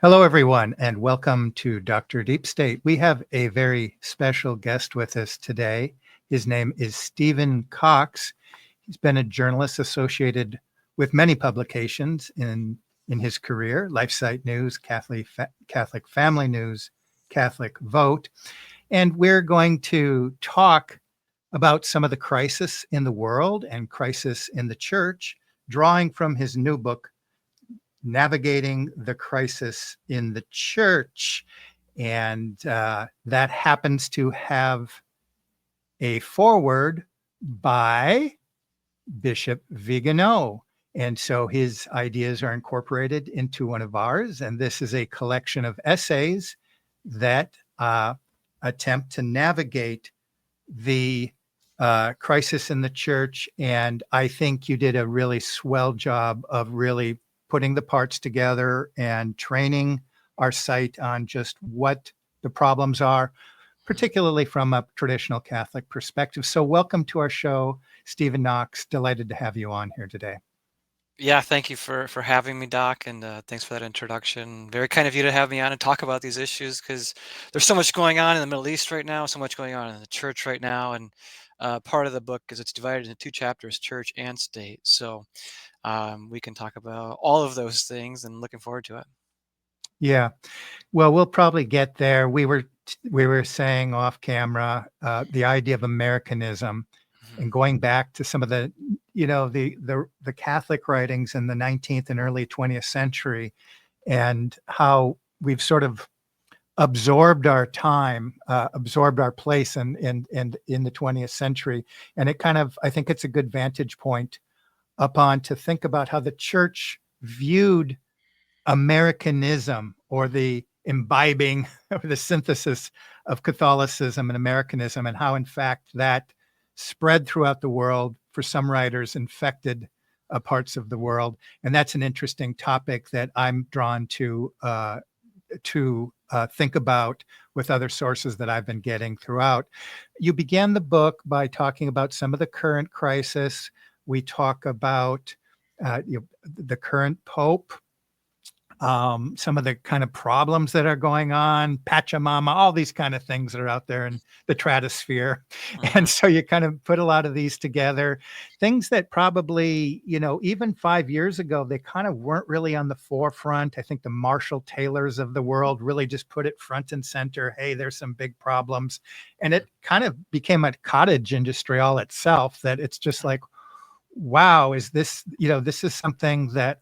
Hello, everyone, and welcome to Dr. Deep State. We have a very special guest with us today. His name is Stephen Kokx. He's been a journalist associated with many publications in his career: LifeSite News, Catholic Family News, Catholic Vote. And we're going to talk about some of the crisis in the world and crisis in the church, drawing from his new book, Navigating the Crisis in the Church. And that happens to have a foreword by Bishop Vigano. And so his ideas are incorporated into one of ours. And this is a collection of essays that attempt to navigate the crisis in the church. And I think you did a really swell job of really putting the parts together and training our site on just what the problems are, particularly from a traditional Catholic perspective. So welcome to our show, Stephen Knox. Delighted to have you on here today. Yeah, thank you for having me, Doc, and thanks for that introduction. Very kind of you to have me on and talk about these issues because there's so much going on in the Middle East right now, so much going on in the church right now, and part of the book is it's divided into two chapters, church and state. So we can talk about all of those things, and looking forward to it. Yeah, well, we'll probably get there. We were saying off camera the idea of Americanism and Mhm. going back to some of the Catholic writings in the 19th and early 20th century, and how we've sort of absorbed our time, absorbed our place in the 20th century. And it kind of, I think it's a good vantage point upon to think about how the church viewed Americanism, or the imbibing or the synthesis of Catholicism and Americanism, and how in fact that spread throughout the world, for some writers infected parts of the world. And that's an interesting topic that I'm drawn to think about with other sources that I've been getting throughout. You began the book by talking about some of the current crisis. We talk about the current Pope, some of the kind of problems that are going on, Pachamama, all these kind of things that are out there in the stratosphere. And Mhm. so you kind of put a lot of these together, things that probably, even 5 years ago, they kind of weren't really on the forefront. I think the Marshall Taylors of the world really just put it front and center. Hey, there's some big problems. And it kind of became a cottage industry all itself, that it's just like, wow, is this, this is something that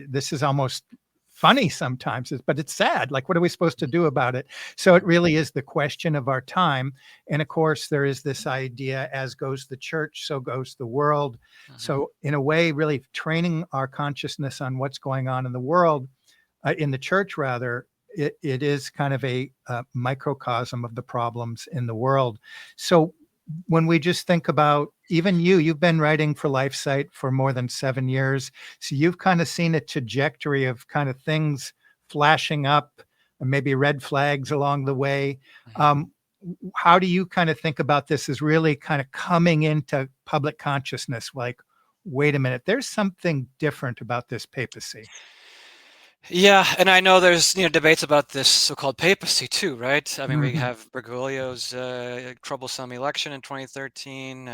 this is almost funny sometimes, but it's sad. Like, what are we supposed to do about it? So it really is the question of our time. And of course, there is this idea, as goes the church, so goes the world. Mhm. So in a way, really training our consciousness on what's going on in the world, in the church rather, it is kind of a microcosm of the problems in the world. So when we just think about, even you've been writing for LifeSite for more than 7 years. So you've kind of seen a trajectory of kind of things flashing up, and maybe red flags along the way. Mhm. Um, how do you kind of think about this as really kind of coming into public consciousness? Like, wait a minute, there's something different about this papacy. Yeah, and I know there's debates about this so-called papacy too, right? I mean, we Mhm. have Bergoglio's troublesome election in 2013,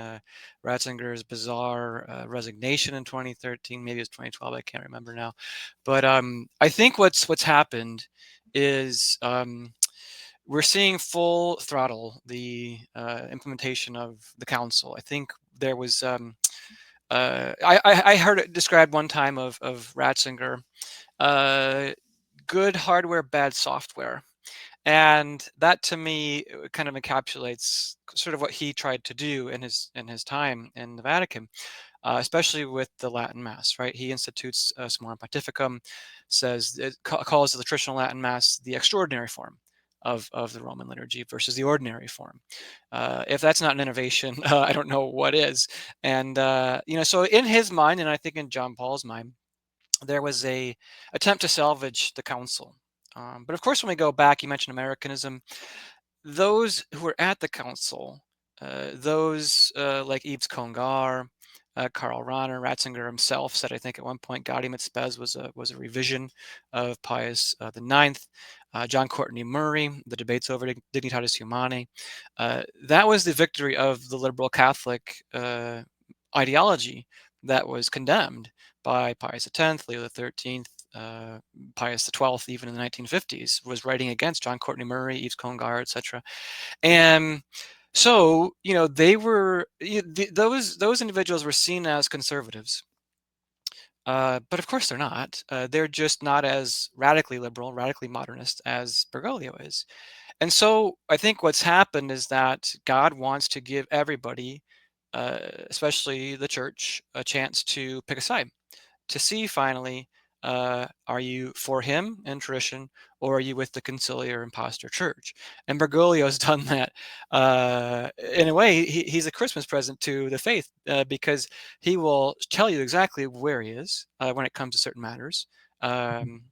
Ratzinger's bizarre resignation in 2013, maybe it's 2012, I can't remember now. But I think what's happened is we're seeing full throttle the implementation of the council. I think there was I heard it described one time of Ratzinger. Uh, Good hardware, bad software. And that to me kind of encapsulates sort of what he tried to do in his time in the Vatican, especially with the Latin Mass. Right, he institutes Summorum Pontificum, says it calls the traditional Latin Mass the extraordinary form of the Roman liturgy versus the ordinary form. If that's not an innovation, I don't know what is. And so in his mind, and I think in John Paul's mind, there was a attempt to salvage the council. But of course, when we go back, you mentioned Americanism. Those who were at the council, those like Yves Congar, Karl Rahner, Ratzinger himself said, I think at one point, Gaudium et Spes was a revision of Pius the Ninth. John Courtney Murray, the debates over Dignitatis Humanae. That was the victory of the liberal Catholic ideology that was condemned by Pius X, Leo XIII, Pius XII, even in the 1950s, was writing against John Courtney Murray, Yves Congar, etc. And so, they were those individuals were seen as conservatives, but of course they're not. They're just not as radically liberal, radically modernist as Bergoglio is. And so, I think what's happened is that God wants to give everybody, especially the church, a chance to pick a side, to see finally, are you for him and tradition, or are you with the conciliar impostor church? And Bergoglio's done that. In a way, he's a Christmas present to the faith, because he will tell you exactly where he is when it comes to certain matters. Um,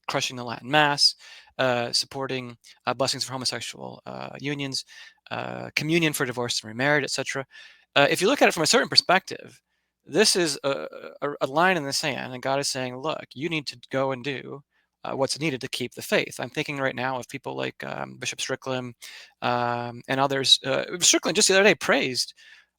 Crushing the Latin Mass, supporting blessings for homosexual unions, communion for divorced and remarried, etc. If you look at it from a certain perspective, this is a line in the sand, and God is saying, look, you need to go and do what's needed to keep the faith. I'm thinking right now of people like Bishop Strickland and others. Strickland just the other day praised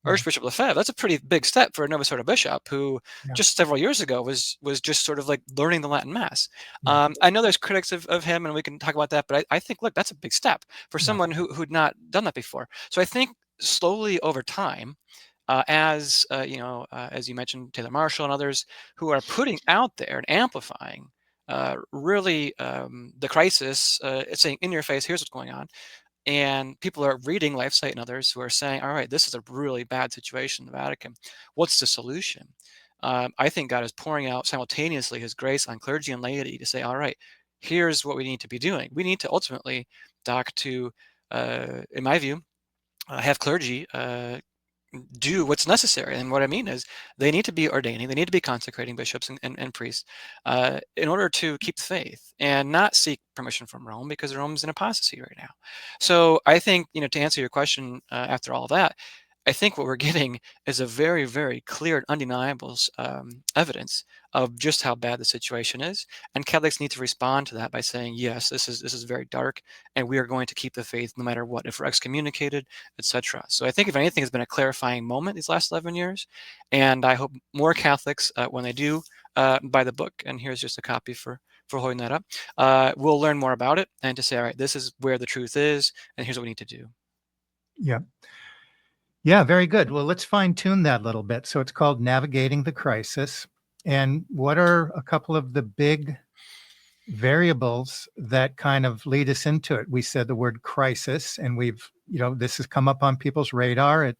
Archbishop Lefebvre. That's a pretty big step for a Nova Scotia bishop who Yeah. just several years ago was just sort of like learning the Latin Mass. Yeah. I know there's critics of him, and we can talk about that, but I think, look, that's a big step for Yeah. someone who'd not done that before. So I think slowly over time, as as you mentioned, Taylor Marshall and others who are putting out there and amplifying really the crisis, saying in your face, here's what's going on. And people are reading LifeSite and others who are saying, all right, this is a really bad situation in the Vatican. What's the solution? I think God is pouring out simultaneously his grace on clergy and laity to say, all right, here's what we need to be doing. We need to ultimately, Doc, to, in my view, have clergy do what's necessary. And what I mean is they need to be ordaining, they need to be consecrating bishops and priests in order to keep the faith and not seek permission from Rome, because Rome's in apostasy right now. So I think, to answer your question, after all that, I think what we're getting is a very, very clear and undeniable evidence of just how bad the situation is, and Catholics need to respond to that by saying, yes, this is very dark, and we are going to keep the faith no matter what, if we're excommunicated, etc. So I think, if anything, has been a clarifying moment these last 11 years, and I hope more Catholics, when they do buy the book, and here's just a copy for holding that up, we'll learn more about it and to say, all right, this is where the truth is, and here's what we need to do. Yeah. Yeah, very good. Well, let's fine tune that a little bit. So it's called Navigating the Crisis. And what are a couple of the big variables that kind of lead us into it? We said the word crisis, and this has come up on people's radar.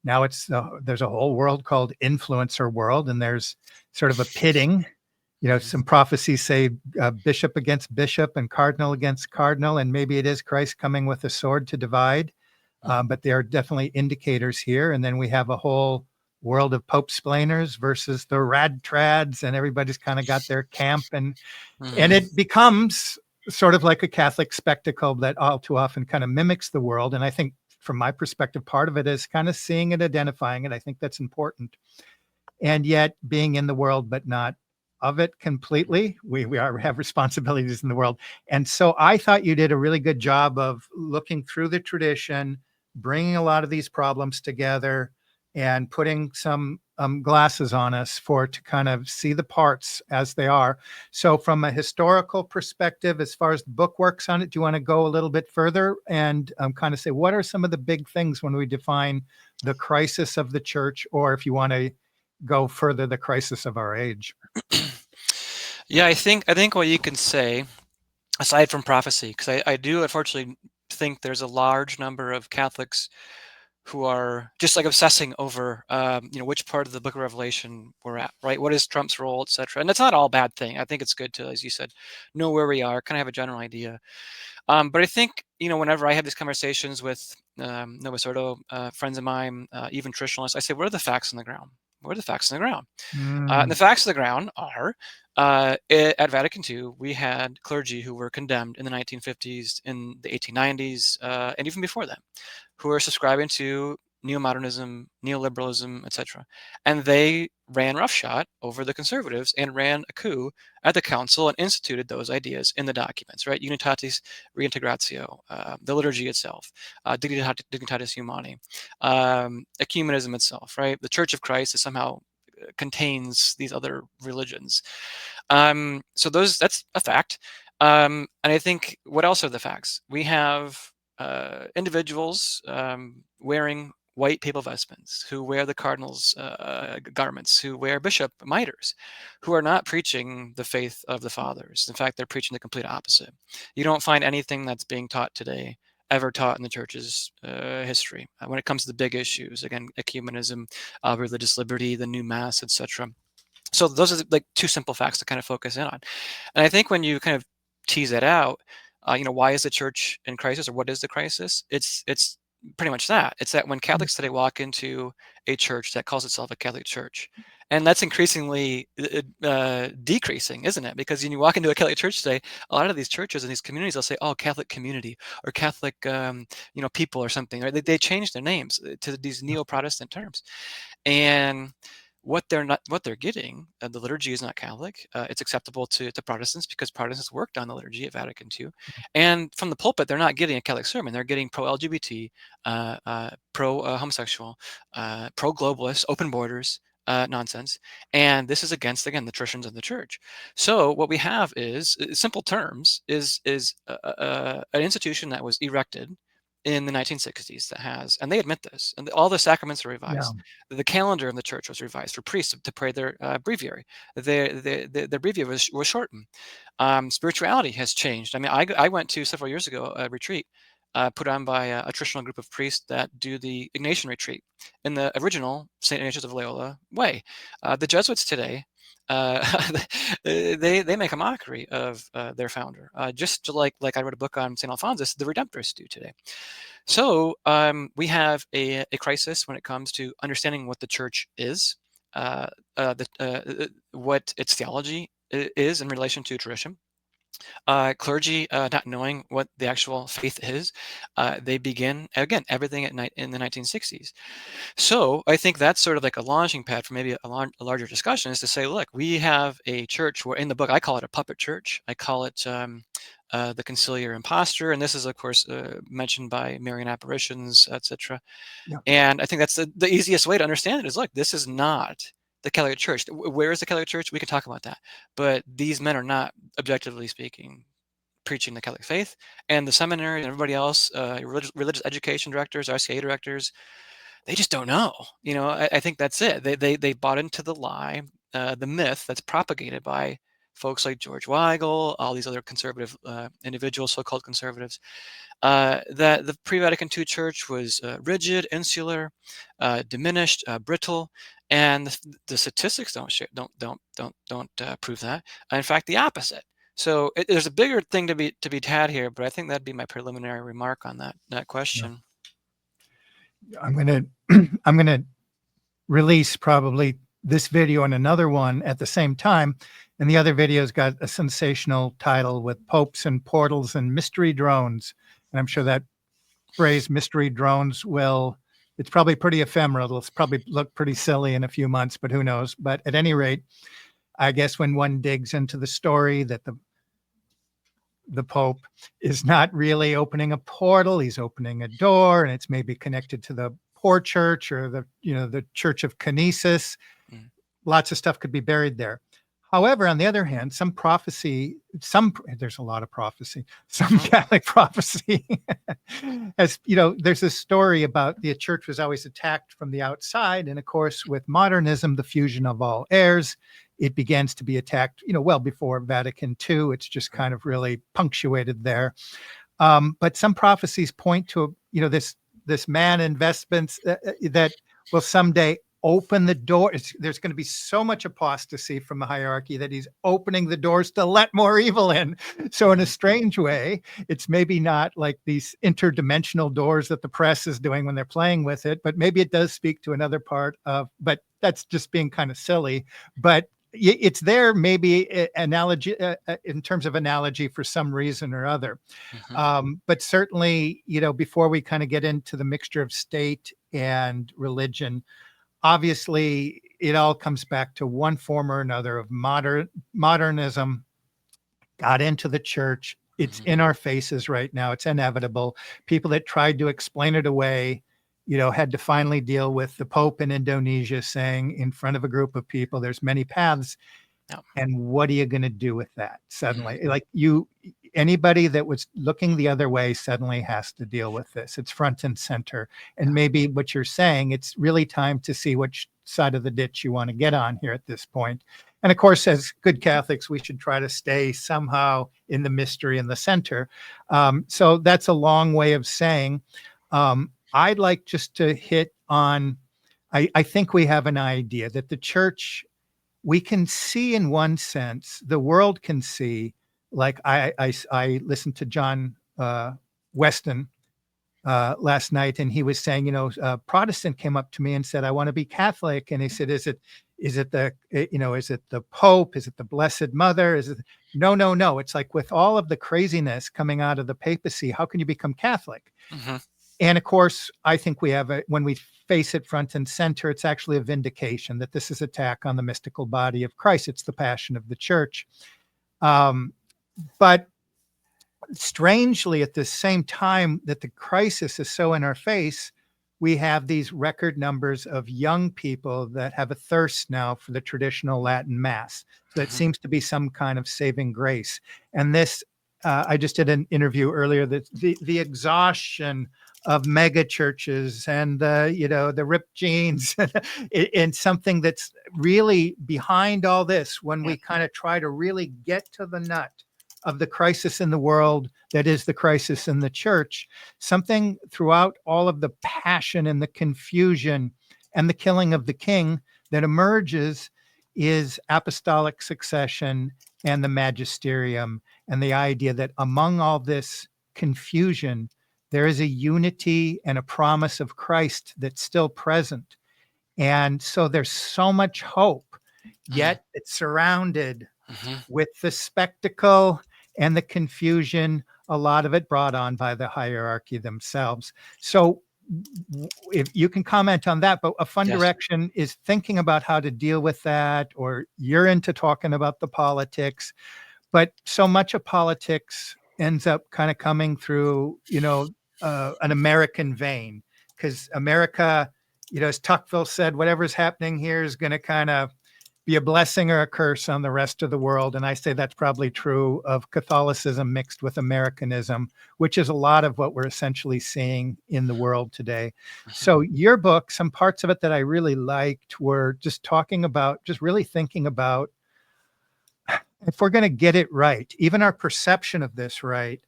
There's a whole world called influencer world, and there's sort of a pitting. Some prophecies say bishop against bishop and cardinal against cardinal, and maybe it is Christ coming with a sword to divide. But there are definitely indicators here. And then we have a whole world of Pope splainers versus the rad trads, and everybody's kind of got their camp, and it becomes sort of like a Catholic spectacle that all too often kind of mimics the world. And I think, from my perspective, part of it is kind of seeing it, identifying it. I think that's important. And yet being in the world, but not of it completely. We have responsibilities in the world. And so I thought you did a really good job of looking through the tradition, bringing a lot of these problems together, and putting some glasses on us to kind of see the parts as they are. So from a historical perspective, as far as the book works on it, do you want to go a little bit further and kind of say, what are some of the big things when we define the crisis of the church, or if you want to go further, the crisis of our age? Yeah, I think what you can say, aside from prophecy, because I do unfortunately think there's a large number of Catholics who are just like obsessing over which part of the book of Revelation we're at, right? What is Trump's role, etc. And that's not all a bad thing. I think it's good to, as you said, know where we are, kind of have a general idea. But I think, whenever I have these conversations with Nova Sordo friends of mine, even traditionalists, I say, what are the facts on the ground? What are the facts on the ground? And the facts on the ground are, at Vatican II, we had clergy who were condemned in the 1950s, in the 1890s, and even before that, who are subscribing to neo-modernism, neoliberalism, etc. And they ran roughshod over the conservatives and ran a coup at the council and instituted those ideas in the documents, right? Unitatis Reintegratio, the liturgy itself, Dignitatis Humani, ecumenism itself, right? The Church of Christ is somehow contains these other religions. So that's a fact. And I think, what else are the facts? We have individuals wearing white papal vestments, who wear the cardinal's garments, who wear bishop mitres, who are not preaching the faith of the fathers. In fact, they're preaching the complete opposite. You don't find anything that's being taught today ever taught in the church's history when it comes to the big issues. Again, ecumenism, religious liberty, the new mass, etc. So those are like two simple facts to kind of focus in on. And I think when you kind of tease it out, why is the church in crisis, or what is the crisis? It's pretty much that. It's that when Catholics today walk into a church that calls itself a Catholic church, and that's increasingly decreasing, isn't it? Because when you walk into a Catholic church today, a lot of these churches and these communities, they'll say, "Oh, Catholic community," or "Catholic, people," or something. Right? They change their names to these neo-Protestant terms, and what they're getting, the liturgy is not Catholic. It's acceptable to Protestants because Protestants worked on the liturgy at Vatican II, and from the pulpit they're not getting a Catholic sermon. They're getting pro-LGBT, pro-homosexual, pro-globalist, open borders nonsense, and this is against, again, the traditions of the church. So what we have is, simple terms, is an institution that was erected in the 1960s that has, and they admit this, and all the sacraments are revised. Yeah. The calendar of the church was revised for priests to pray their breviary. The breviary was shortened. Spirituality has changed. I mean, I went to, several years ago, a retreat put on by a traditional group of priests that do the Ignatian retreat in the original St. Ignatius of Loyola way. The Jesuits today, they make a mockery of their founder, just like I wrote a book on St. Alphonsus, the Redemptorists do today. So we have a crisis when it comes to understanding what the church is, what its theology is in relation to tradition. Clergy not knowing what the actual faith is. They begin, again, everything at night in the 1960s. So I think that's sort of like a launching pad for maybe a larger discussion, is to say, look, we have a church where, in the book, I call it a puppet church. I call it the conciliar impostor, and this is, of course, mentioned by Marian apparitions, etc. Yeah. And I think that's the easiest way to understand it is, look, this is not the Catholic Church. Where is the Catholic Church? We can talk about that. But these men are not, objectively speaking, preaching the Catholic faith. And the seminary and everybody else, religious education directors, RCA directors, they just don't know. I think that's it. They bought into the lie, the myth that's propagated by folks like George Weigel, all these other conservative individuals, so-called conservatives, that the pre-Vatican II church was rigid, insular, diminished, brittle, and the statistics don't prove that. In fact, the opposite. So there's a bigger thing to be had here, but I think that'd be my preliminary remark on that question. Yeah. I'm gonna release probably this video and another one at the same time, and the other video's got a sensational title with popes and portals and mystery drones. And I'm sure that phrase mystery drones it's probably pretty ephemeral. It'll probably look pretty silly in a few months, but who knows? But at any rate, I guess when one digs into the story that the Pope is not really opening a portal, he's opening a door, and it's maybe connected to the poor church or the Church of Kinesis. Lots of stuff could be buried there. However, on the other hand, there's a lot of prophecy, some Catholic prophecy there's this story about the church was always attacked from the outside. And of course, with modernism, the fusion of all airs, it begins to be attacked, well before Vatican II. It's just kind of really punctuated there. But some prophecies point to, this man investments that will someday open the door. There's going to be so much apostasy from the hierarchy that he's opening the doors to let more evil in. So in a strange way, it's maybe not like these interdimensional doors that the press is doing when they're playing with it, but maybe it does speak to another part of, but that's just being kind of silly. But it's there maybe analogy in terms of analogy for some reason or other. Hmm. But certainly, before we kind of get into the mixture of state and religion, obviously it all comes back to one form or another of modernism got into the church. It's Hmm. in our faces right now. It's inevitable. People that tried to explain it away, had to finally deal with the Pope in Indonesia saying in front of a group of people, there's many paths. Yeah. And what are you going to do with that Hmm. suddenly? Like anybody that was looking the other way suddenly has to deal with this. It's front and center. And maybe what you're saying, it's really time to see which side of the ditch you want to get on here at this point. And of course, as good Catholics, we should try to stay somehow in the mystery in the center. So that's a long way of saying, I'd like just to hit on, I think we have an idea that the church, we can see in one sense, the world can see, like I listened to John Weston last night, and he was saying, a Protestant came up to me and said, I want to be Catholic. And he said, is it the Pope? Is it the Blessed Mother? Is it, no, no, no. It's like with all of the craziness coming out of the papacy, how can you become Catholic? Hmm. And of course, I think we have when we face it front and center, it's actually a vindication that this is attack on the mystical body of Christ. It's the passion of the church. But strangely, at the same time that the crisis is so in our face, we have these record numbers of young people that have a thirst now for the traditional Latin Mass. So that Hmm. seems to be some kind of saving grace. And this, I just did an interview earlier that the exhaustion of mega churches and the ripped jeans and something that's really behind all this when Yeah. we kind of try to really get to the nut of the crisis in the world that is the crisis in the church, something throughout all of the passion and the confusion and the killing of the king that emerges is apostolic succession and the magisterium, and the idea that among all this confusion, there is a unity and a promise of Christ that's still present. And so there's so much hope, Hmm. yet it's surrounded Hmm. with the spectacle and the confusion, a lot of it brought on by the hierarchy themselves. So, if you can comment on that, but a fun Yes. direction is thinking about how to deal with that, or you're into talking about the politics, but so much of politics ends up kind of coming through, an American vein, because America, as Tuckville said, whatever's happening here is going to kind of be a blessing or a curse on the rest of the world. And I say that's probably true of Catholicism mixed with Americanism, which is a lot of what we're essentially seeing in the world today. Hmm. So, your book, some parts of it that I really liked were just talking about, just really thinking about if we're going to get it right, even our perception of this right,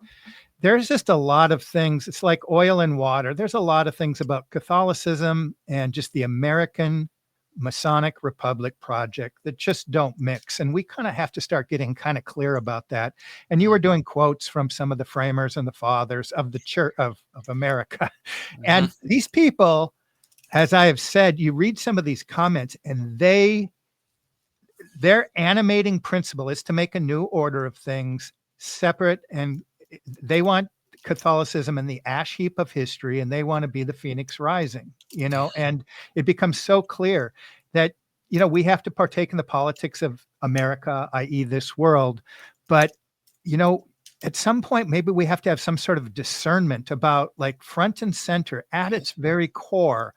there's just a lot of things. It's like oil and water. There's a lot of things about Catholicism and just the American Masonic Republic project that just don't mix. And we kind of have to start getting kind of clear about that. And you were doing quotes from some of the framers and the fathers of the church of America. Hmm. And these people, as I have said, you read some of these comments and their animating principle is to make a new order of things separate, and they want Catholicism in the ash heap of history, and they want to be the phoenix rising, and it becomes so clear that we have to partake in the politics of America, i.e. this world, but you know at some point maybe we have to have some sort of discernment about, like, front and center at its Yes. very core,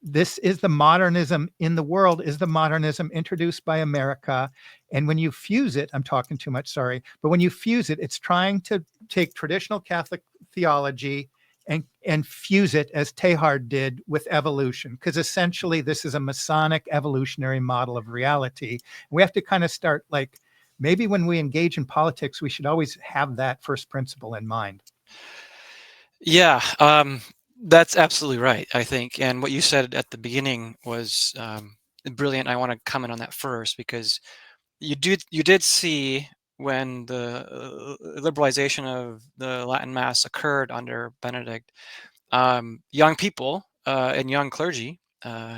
this is the modernism in the world, is the modernism introduced by America. And when you fuse it, I'm talking too much, sorry, but when you fuse it, it's trying to take traditional Catholic theology and fuse it, as Teilhard did, with evolution, because essentially this is a Masonic evolutionary model of reality. We have to kind of start, like, maybe when we engage in politics, we should always have that first principle in mind. Yeah, that's absolutely right, I think. And what you said at the beginning was brilliant. I want to comment on that first because you did see when the liberalization of the Latin Mass occurred under Benedict, young people and young clergy,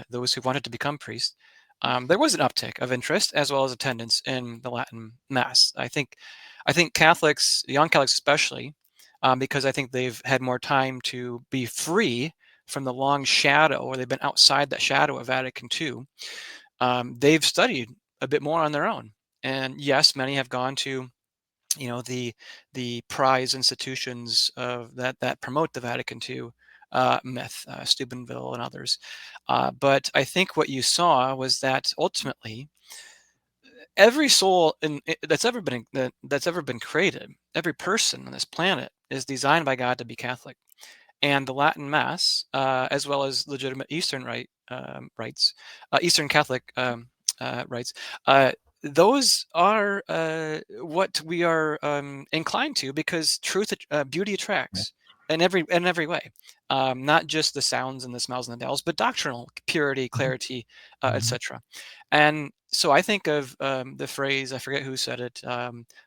those who wanted to become priests, there was an uptick of interest as well as attendance in the Latin Mass. I think Catholics, young Catholics especially, because I think they've had more time to be free from the long shadow, or they've been outside that shadow of Vatican II. They've studied a bit more on their own, and yes, many have gone to the prize institutions of that promote the Vatican II myth, Steubenville and others. But I think what you saw was that ultimately every soul that's ever been created, every person on this planet is designed by God to be Catholic, and the Latin Mass, as well as legitimate Eastern rites, Eastern Catholic rites. Those are what we are inclined to, because beauty attracts in every way, not just the sounds and the smells and the bells, but doctrinal purity, clarity, Mhm. etc. And so I think of the phrase, I forget who said it,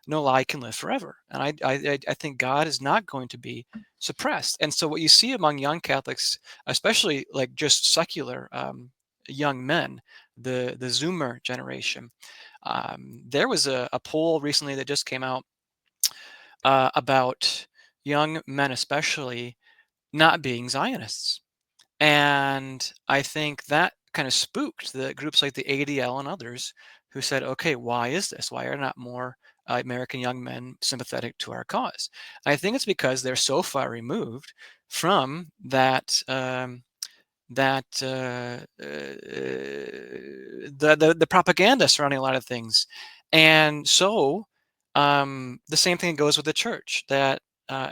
"No lie can live forever," and I think God is not going to be suppressed. And so what you see among young Catholics, especially like just secular young men, the Zoomer generation, there was a poll recently that just came out about young men, especially, not being Zionists. And I think that kind of spooked the groups like the ADL and others who said, okay, why is this? Why are not more American young men sympathetic to our cause? I think it's because they're so far removed from the propaganda surrounding a lot of things. And so the same thing goes with the church, that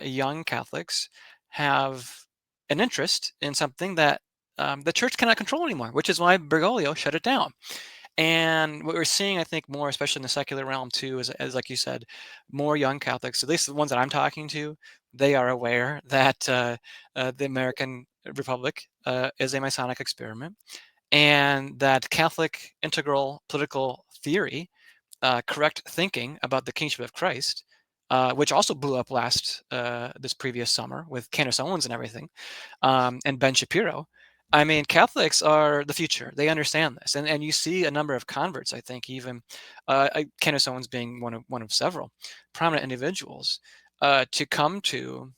young Catholics have an interest in something that the church cannot control anymore, which is why Bergoglio shut it down. And what we're seeing, I think, more especially in the secular realm too, is, as like you said, more young Catholics, at least the ones that I'm talking to, they are aware that the American Republic is a Masonic experiment, and that Catholic integral political theory, correct thinking about the kingship of Christ, which also blew up this previous summer with Candace Owens and everything, and Ben Shapiro. I mean, Catholics are the future. They understand this, and you see a number of converts. I think even Candace Owens being one of several prominent individuals to come to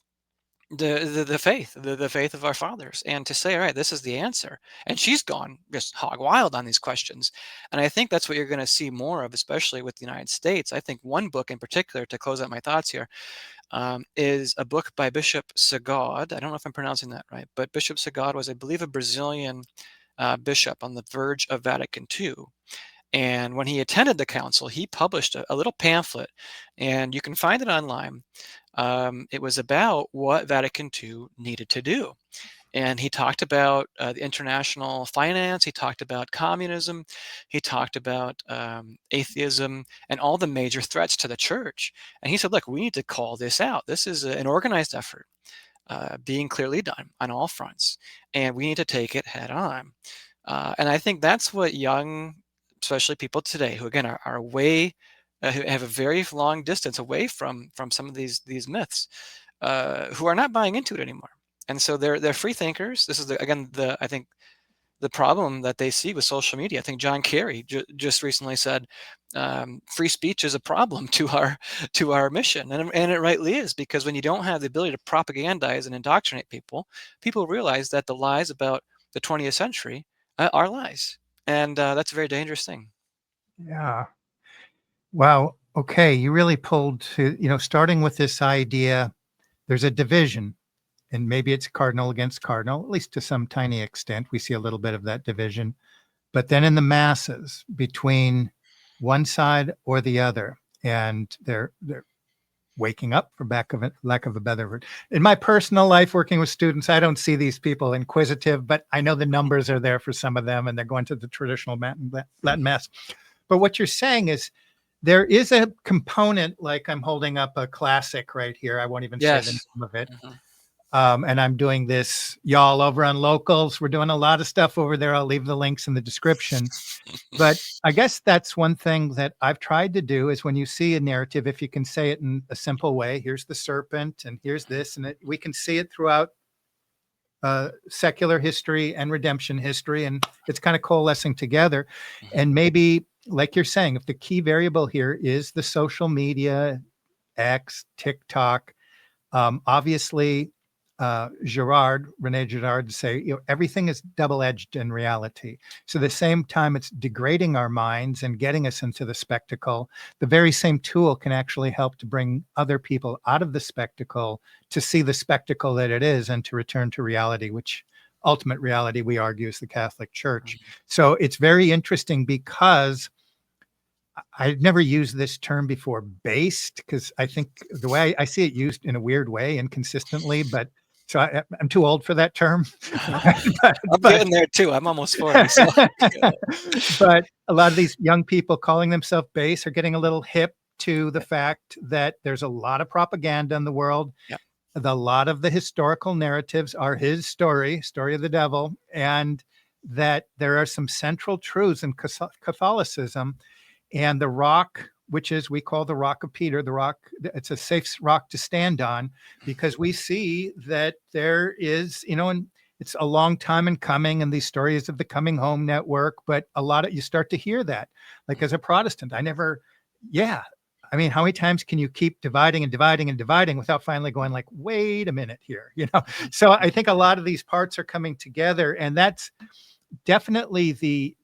the faith of our fathers, and to say, all right, this is the answer. And she's gone just hog wild on these questions, and I think that's what you're going to see more of, especially with the United States. I think one book in particular, to close out my thoughts here, is a book by Bishop Sagod. I don't know if I'm pronouncing that right, but Bishop Sagod was, I believe, a Brazilian bishop on the verge of Vatican II. And when he attended the council, he published a little pamphlet, and you can find it online. It was about what Vatican II needed to do. And he talked about the international finance. He talked about communism. He talked about atheism and all the major threats to the church. And he said, look, we need to call this out. This is an organized effort being clearly done on all fronts, and we need to take it head on. And I think that's what young, especially people today, who again are away, who have a very long distance away from some of these myths, who are not buying into it anymore. And so they're free thinkers. This is again I think the problem that they see with social media. I think John Kerry just recently said free speech is a problem to our mission, and it rightly is, because when you don't have the ability to propagandize and indoctrinate people, people realize that the lies about the 20th century are lies, and that's a very dangerous thing. Yeah. Wow. Okay. You really pulled to, starting with this idea, there's a division, and maybe it's cardinal against cardinal, at least to some tiny extent. We see a little bit of that division. But then in the masses, between one side or the other, and they're waking up, for lack of a better word. In my personal life, working with students, I don't see these people inquisitive, but I know the numbers are there for some of them, and they're going to the traditional Latin Mass. But what you're saying is there is a component, like I'm holding up a classic right here. I won't even say the Yes. name of it. Mhm. And I'm doing this, y'all, over on Locals. We're doing a lot of stuff over there. I'll leave the links in the description. But I guess that's one thing that I've tried to do, is when you see a narrative, if you can say it in a simple way, here's the serpent and here's this, and we can see it throughout secular history and redemption history, and it's kind of coalescing together. Mhm. And maybe, like you're saying, if the key variable here is the social media, X, TikTok, obviously, Rene Girard say, everything is double-edged in reality. So the same time it's degrading our minds and getting us into the spectacle, the very same tool can actually help to bring other people out of the spectacle to see the spectacle that it is and to return to reality, which ultimate reality we argue is the Catholic Church. So it's very interesting because I've never used this term before, based, because I think the way I see it used in a weird way, inconsistently, but so I'm too old for that term. but, I'm but, getting there too. I'm almost 40, so but a lot of these young people calling themselves base are getting a little hip to the yeah, fact that there's a lot of propaganda in the world. yeah. A lot of the historical narratives are his story of the devil, and that there are some central truths in Catholicism. And the rock, which is we call the rock of Peter, the rock, it's a safe rock to stand on, because we see that there is, and it's a long time in coming, and these stories of the coming home network, but a lot of, you start to hear that, like as a Protestant, yeah. I mean, how many times can you keep dividing and dividing and dividing without finally going like, wait a minute here, Mhm, So I mhm. think a lot of these parts are coming together, and that's definitely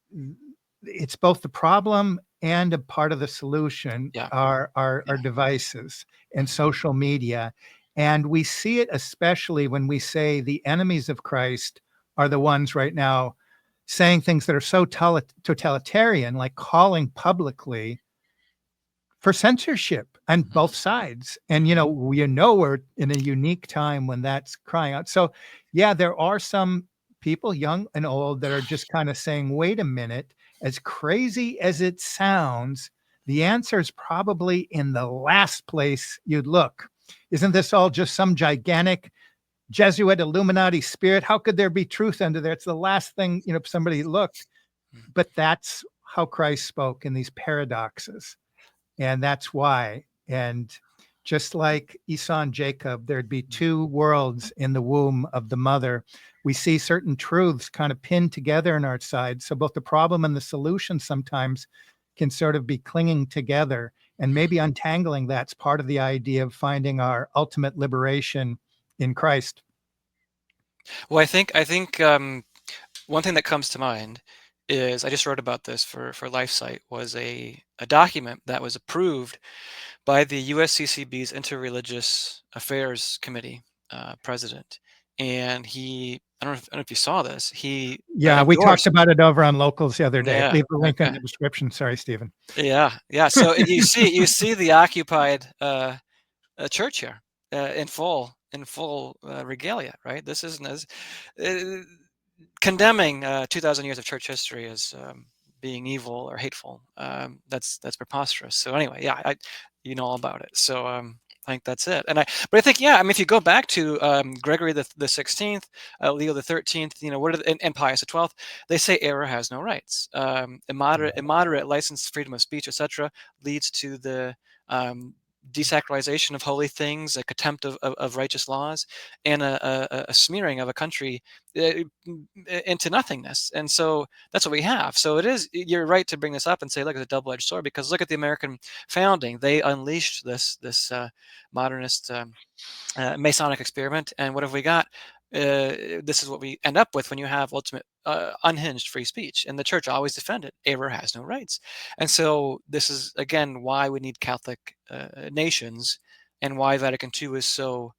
it's both the problem and a part of the solution Yeah, are yeah. devices and Mhm, social media. And we see it especially when we say the enemies of Christ are the ones right now saying things that are so totalitarian, like calling publicly for censorship on mhm, both sides. And mhm. we're in a unique time when that's crying out. So yeah, there are some people, young and old, that are just kind of saying, wait a minute, as crazy as it sounds, the answer is probably in the last place you'd look. Isn't this all just some gigantic Jesuit Illuminati spirit? How could there be truth under there? It's the last thing, somebody looked. Mm, But that's how Christ spoke in these paradoxes, and that's why. And just like Esau and Jacob, there'd be mm. two worlds in the womb of the mother. We see certain truths kind of pinned together in our side. So both the problem and the solution sometimes can sort of be clinging together. And maybe untangling that's part of the idea of finding our ultimate liberation in Christ. Well, I think one thing that comes to mind is I just wrote about this for LifeSite was a document that was approved by the USCCB's Interreligious Affairs Committee president, and I don't know if you saw this. He Yeah, we talked endorsed. about it over on Locals the other day. Yeah. Leave the link in Okay. the description. Sorry, Stephen. Yeah. Yeah. So you see the occupied church here in full regalia, right? This isn't as uh, condemning 2,000 years of church history as being evil or hateful. That's preposterous. So anyway, yeah, all about it. So I think that's it. But I think, yeah, I mean, if you go back to Gregory the 16th, Leo the 13th, and Pius the 12th, they say error has no rights. Immoderate license, freedom of speech, etc., leads to the desacralization of holy things, a contempt of righteous laws, and a smearing of a country uh, into nothingness. And so that's what we have. So you're right to bring this up and say, look, it's a double-edged sword, because look at the American founding. They unleashed this modernist Masonic experiment, and what have we got? This is what we end up with when you have ultimate unhinged free speech, and the church always defended error has no rights. And so this is again why we need Catholic nations, and why Vatican II is so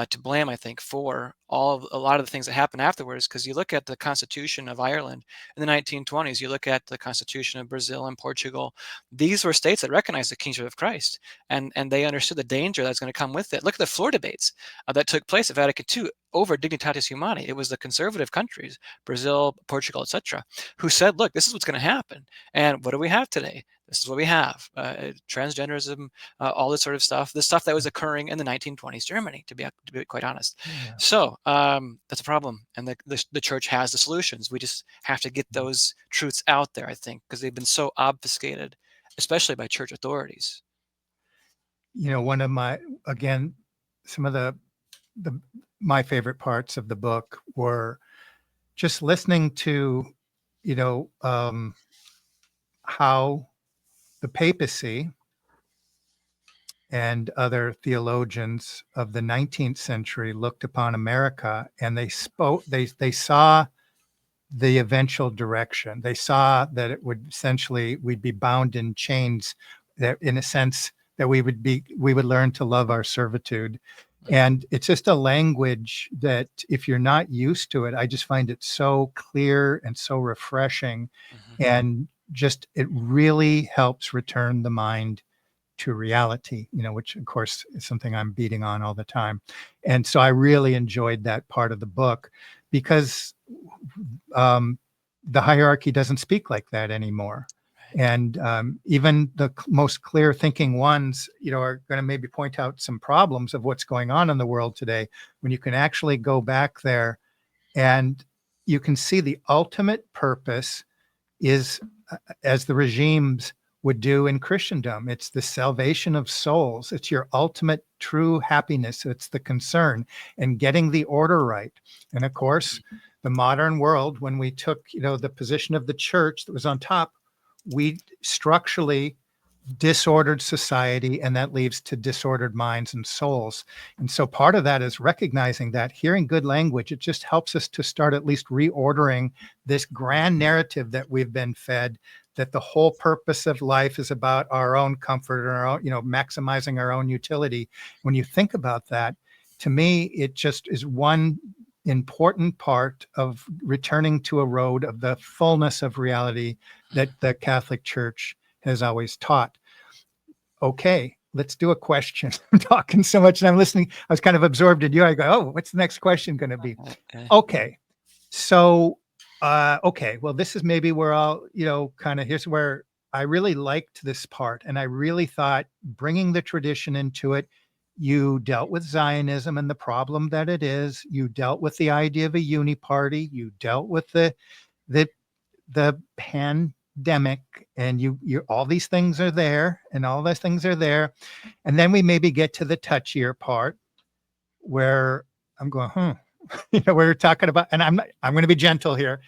to blame, I think, for a lot of the things that happened afterwards. Because you look at the Constitution of Ireland in the 1920s, you look at the Constitution of Brazil and Portugal. These were states that recognized the kingship of Christ, and they understood the danger that's going to come with it. Look at the floor debates that took place at Vatican II over Dignitatis Humanae. It was the conservative countries, Brazil, Portugal, etc., who said, "Look, this is what's going to happen." And what do we have today? This is what we have: transgenderism, all this sort of stuff. The stuff that was occurring in the 1920s Germany, to be quite honest. Yeah. So that's a problem, and the church has the solutions. We just have to get those truths out there, I think, because they've been so obfuscated, especially by church authorities. One of my, again, some of the the my favorite parts of the book were just listening to, you know, how the papacy and other theologians of the 19th century looked upon America, and they saw the eventual direction. They saw that it would essentially, we'd be bound in chains, that in a sense that we would learn to love our servitude. And it's just a language that if you're not used to it, I just find it so clear and so refreshing. Mhm. And just, it really helps return the mind to reality, which of course is something I'm beating on all the time. And so I really enjoyed that part of the book because um, the hierarchy doesn't speak like that anymore. Right. And even the most clear thinking ones, are going to maybe point out some problems of what's going on in the world today, when you can actually go back there and you can see the ultimate purpose is, as the regimes would do in Christendom, it's the salvation of souls. It's your ultimate true happiness. It's the concern and getting the order right. And of course, the modern world, when we took, the position of the church that was on top, we structurally disordered society, and that leads to disordered minds and souls. And so part of that is recognizing that, hearing good language, it just helps us to start at least reordering this grand narrative that we've been fed, that the whole purpose of life is about our own comfort and our own, maximizing our own utility. When you think about that, to me, it just is one important part of returning to a road of the fullness of reality that the Catholic Church has always taught. Okay, let's do a question. I'm talking so much and I'm listening. I was kind of absorbed in you. I go, oh, what's the next question going to be? Okay. So, okay, well, this is maybe where I'll, kind of, here's where I really liked this part. And I really thought, bringing the tradition into it, you dealt with Zionism and the problem that it is. You dealt with the idea of a uniparty. You dealt with the pandemic, and you all these things are there, and all those things are there. And then we maybe get to the touchier part where I'm going, we're talking about, and I'm going to be gentle here,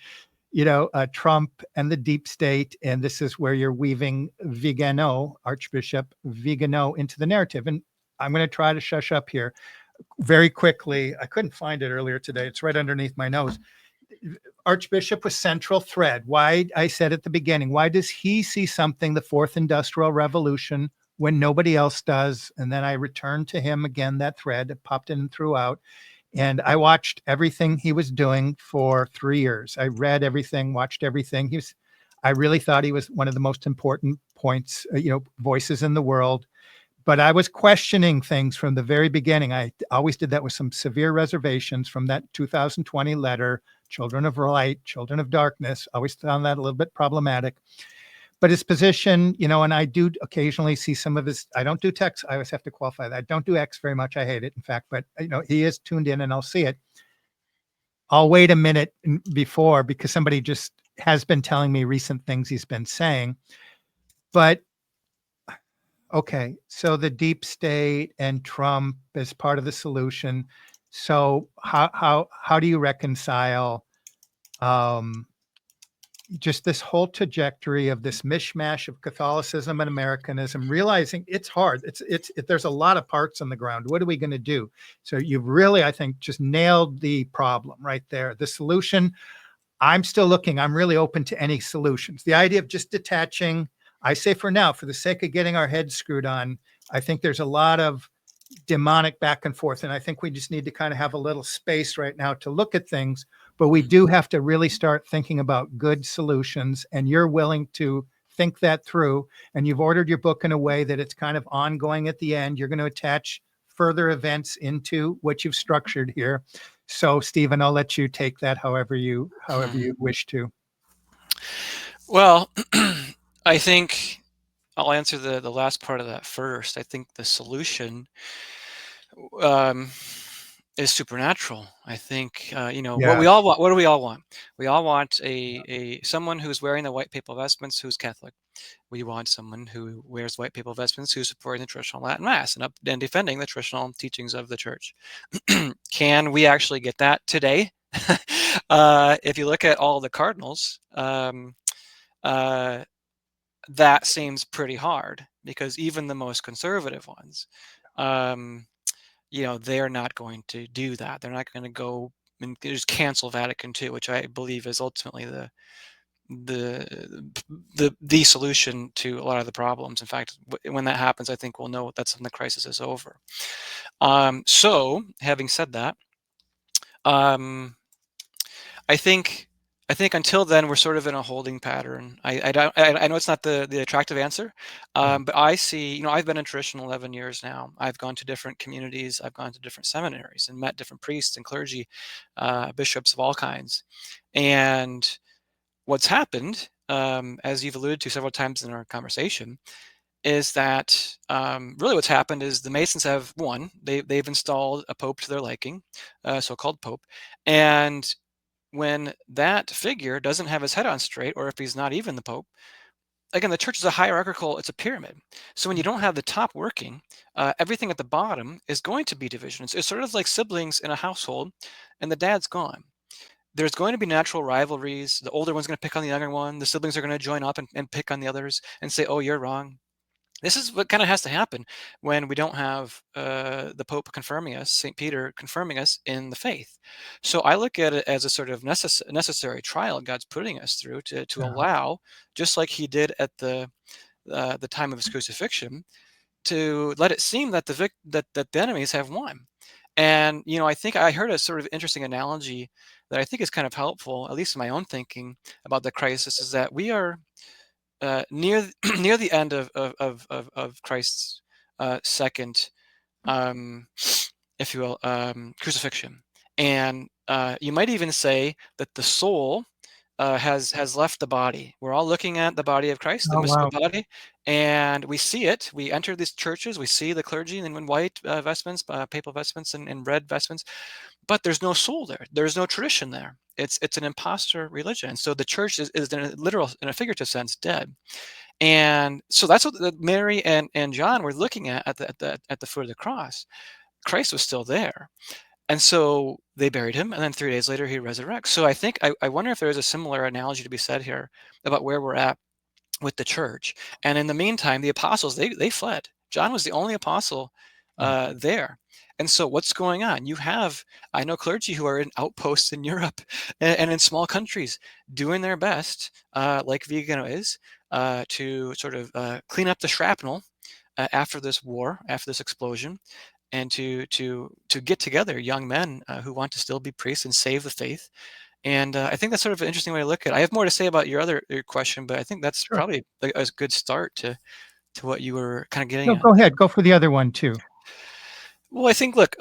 Trump and the deep state. And this is where you're weaving Vigano, Archbishop Vigano, into the narrative. And I'm going to try to shush up here very quickly. I couldn't find it earlier today. It's right underneath my nose. Archbishop was central thread. Why, I said at the beginning, why does he see something, the fourth industrial revolution, when nobody else does? And then I returned to him again, that thread, it popped in and throughout. And I watched everything he was doing for 3 years. I read everything, watched everything. I really thought he was one of the most important points, voices in the world. But I was questioning things from the very beginning. I always did that with some severe reservations from that 2020 letter, Children of Light, Children of Darkness. Always found that a little bit problematic. But his position, and I do occasionally see some of his, I don't do text. I always have to qualify that. I don't do X very much. I hate it, in fact, but he is tuned in and I'll see it. I'll wait a minute before, because somebody just has been telling me recent things he's been saying. But okay, so the deep state and Trump as part of the solution. So how do you reconcile just this whole trajectory of this mishmash of Catholicism and Americanism, realizing it's hard. There's a lot of parts on the ground. What are we going to do? So you've really, I think, just nailed the problem right there. The solution, I'm still looking. I'm really open to any solutions. The idea of just detaching, I say for now, for the sake of getting our heads screwed on, I think there's a lot of demonic back and forth. And I think we just need to kind of have a little space right now to look at things. But we do have to really start thinking about good solutions. And you're willing to think that through. And you've ordered your book in a way that it's kind of ongoing at the end. You're going to attach further events into what you've structured here. So, Stephen, I'll let you take that however you wish to. Well, I think I'll answer the last part of that first. I think the solution is supernatural. I think what we Yes. all want. What do we all want? We all want a someone who's wearing the white papal vestments who's Catholic. We want someone who wears white papal vestments who's supporting the traditional Latin Mass and defending the traditional teachings of the Church. Can we actually get that today? If you look at all the cardinals, uh, that seems pretty hard, because even the most conservative ones, um, they're not going to do that. They're not going to go and just cancel Vatican II, which I believe is ultimately the the solution to a lot of the problems. In fact, when that happens, I think we'll know that's when the crisis is over. So, having said that, um, I think I think until then we're sort of in a holding pattern. I know it's not the attractive answer, Yeah. but I see. I've been in tradition 11 years now. I've gone to different communities. I've gone to different seminaries and met different priests and clergy, bishops of all kinds. And what's happened, as you've alluded to several times in our conversation, is that really what's happened is the Masons have won. They've installed a pope to their liking, so-called pope, and when that figure doesn't have his head on straight, or if he's not even the pope, again, the church is a hierarchical, it's a pyramid. So when you don't have the top working, everything at the bottom is going to be division. It's sort of like siblings in a household, and the dad's gone. There's going to be natural rivalries. The older one's going to pick on the younger one. The siblings are going to join up and pick on the others and say, oh, you're wrong. This is what kind of has to happen when we don't have the Pope confirming us, St. Peter confirming us in the faith. So I look at it as a sort of necessary trial God's putting us through to Uh-huh. allow, just like He did at the time of His crucifixion, to let it seem that that the enemies have won. And I think I heard a sort of interesting analogy that I think is kind of helpful, at least in my own thinking about the crisis, is that we are near near the end of Christ's second, um, if you will, crucifixion, and you might even say that the soul has left the body. We're all looking at the body of Christ, the Oh, mystical wow. body, and we see it. We enter these churches, we see the clergy in white vestments, papal vestments, and red vestments, but there's no soul there. There's no tradition there. It's an imposter religion. So the church is in a literal, in a figurative sense, dead. And so that's what Mary and John were looking at the foot of the cross. Christ was still there. And so they buried him, and then 3 days later he resurrects. So I wonder if there is a similar analogy to be said here about where we're at with the church. And in the meantime, the apostles, they fled. John was the only apostle Mm. there. And so what's going on? I know clergy who are in outposts in Europe and in small countries doing their best, like Vigano is, to sort of clean up the shrapnel after this war, after this explosion, and to get together young men who want to still be priests and save the faith. And I think that's sort of an interesting way to look at it. I have more to say about your question, but I think that's Sure. probably a good start to what you were kind of getting No, at. go ahead. Go for the other one too. Well, I think, look,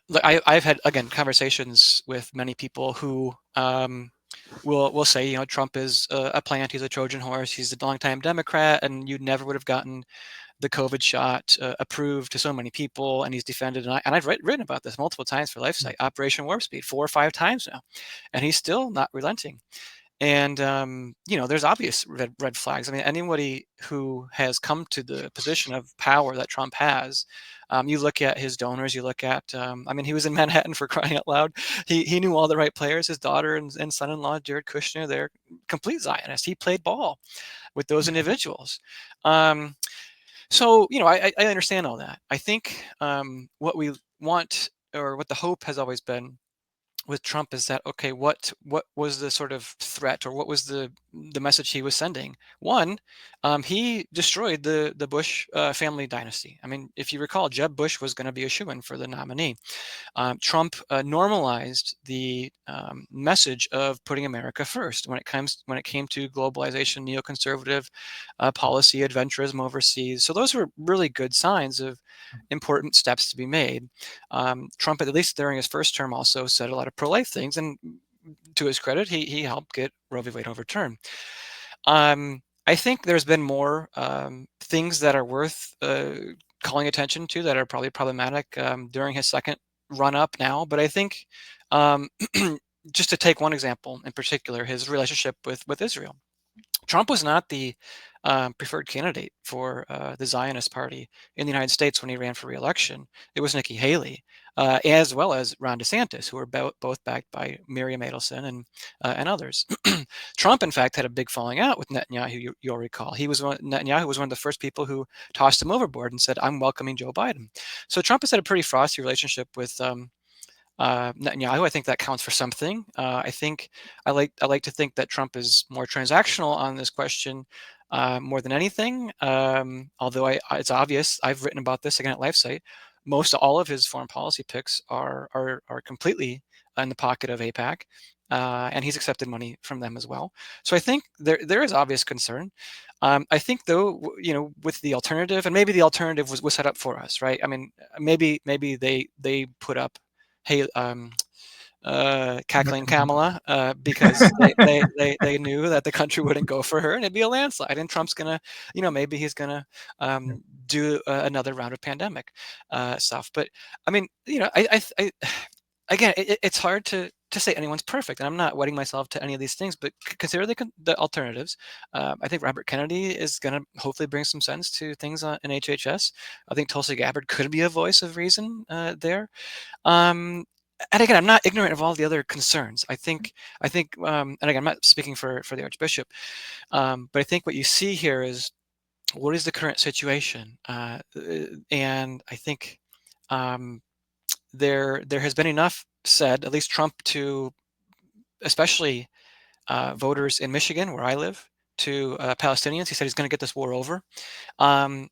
look, I've had, again, conversations with many people who will say, Trump is a plant, he's a Trojan horse, he's a longtime Democrat, and you never would have gotten the COVID shot approved to so many people, and he's defended. And I've written about this multiple times for LifeSite, Operation Warp Speed, 4 or 5 times now, and he's still not relenting. And there's obvious red flags. I mean, anybody who has come to the position of power that Trump has, you look at his donors. You look at, I mean, he was in Manhattan, for crying out loud. He knew all the right players. His daughter and son-in-law, Jared Kushner, they're complete Zionists. He played ball with those individuals. Um, so I understand all that. I think what we want, or what the hope has always been with Trump, is that, okay, what was the sort of threat, or what was the message he was sending? One, he destroyed the Bush family dynasty. I mean, if you recall, Jeb Bush was going to be a shoo-in for the nominee. Trump normalized the message of putting America first when it came to globalization, neoconservative policy, adventurism overseas. So those were really good signs of important steps to be made. Trump, at least during his first term, also said a lot of pro-life things, and to his credit, he helped get Roe v. Wade overturned. I think there's been more things that are worth calling attention to, that are probably problematic during his second run up now, but I think um, just to take one example in particular, his relationship with Israel. Trump was not the preferred candidate for the Zionist Party in the United States when he ran for re-election. It was Nikki Haley, as well as Ron DeSantis, who were both backed by Miriam Adelson and others. Trump, in fact, had a big falling out with Netanyahu. You'll recall Netanyahu was one of the first people who tossed him overboard and said, "I'm welcoming Joe Biden." So Trump has had a pretty frosty relationship with Netanyahu. I think that counts for something. I think I like to think that Trump is more transactional on this question more than anything. Although it's obvious, I've written about this again at LifeSite. Most all of his foreign policy picks are completely in the pocket of AIPAC, and he's accepted money from them as well. So I think there is obvious concern. I think though, with the alternative, and maybe the alternative was set up for us, right? I mean, maybe they put up, hey, cackling Kamala, because they knew that the country wouldn't go for her and it'd be a landslide, and Trump's gonna, maybe he's gonna do another round of pandemic stuff. But I mean, I again, it's hard to say anyone's perfect, and I'm not wedding myself to any of these things, but consider the alternatives. I think Robert Kennedy is going to hopefully bring some sense to things in HHS. I think Tulsi Gabbard could be a voice of reason there. And again, I'm not ignorant of all the other concerns. I think, and again, I'm not speaking for the Archbishop, but I think what you see here is what is the current situation, and I think there has been enough said, at least Trump, to especially voters in Michigan, where I live, to Palestinians. He said he's going to get this war over. I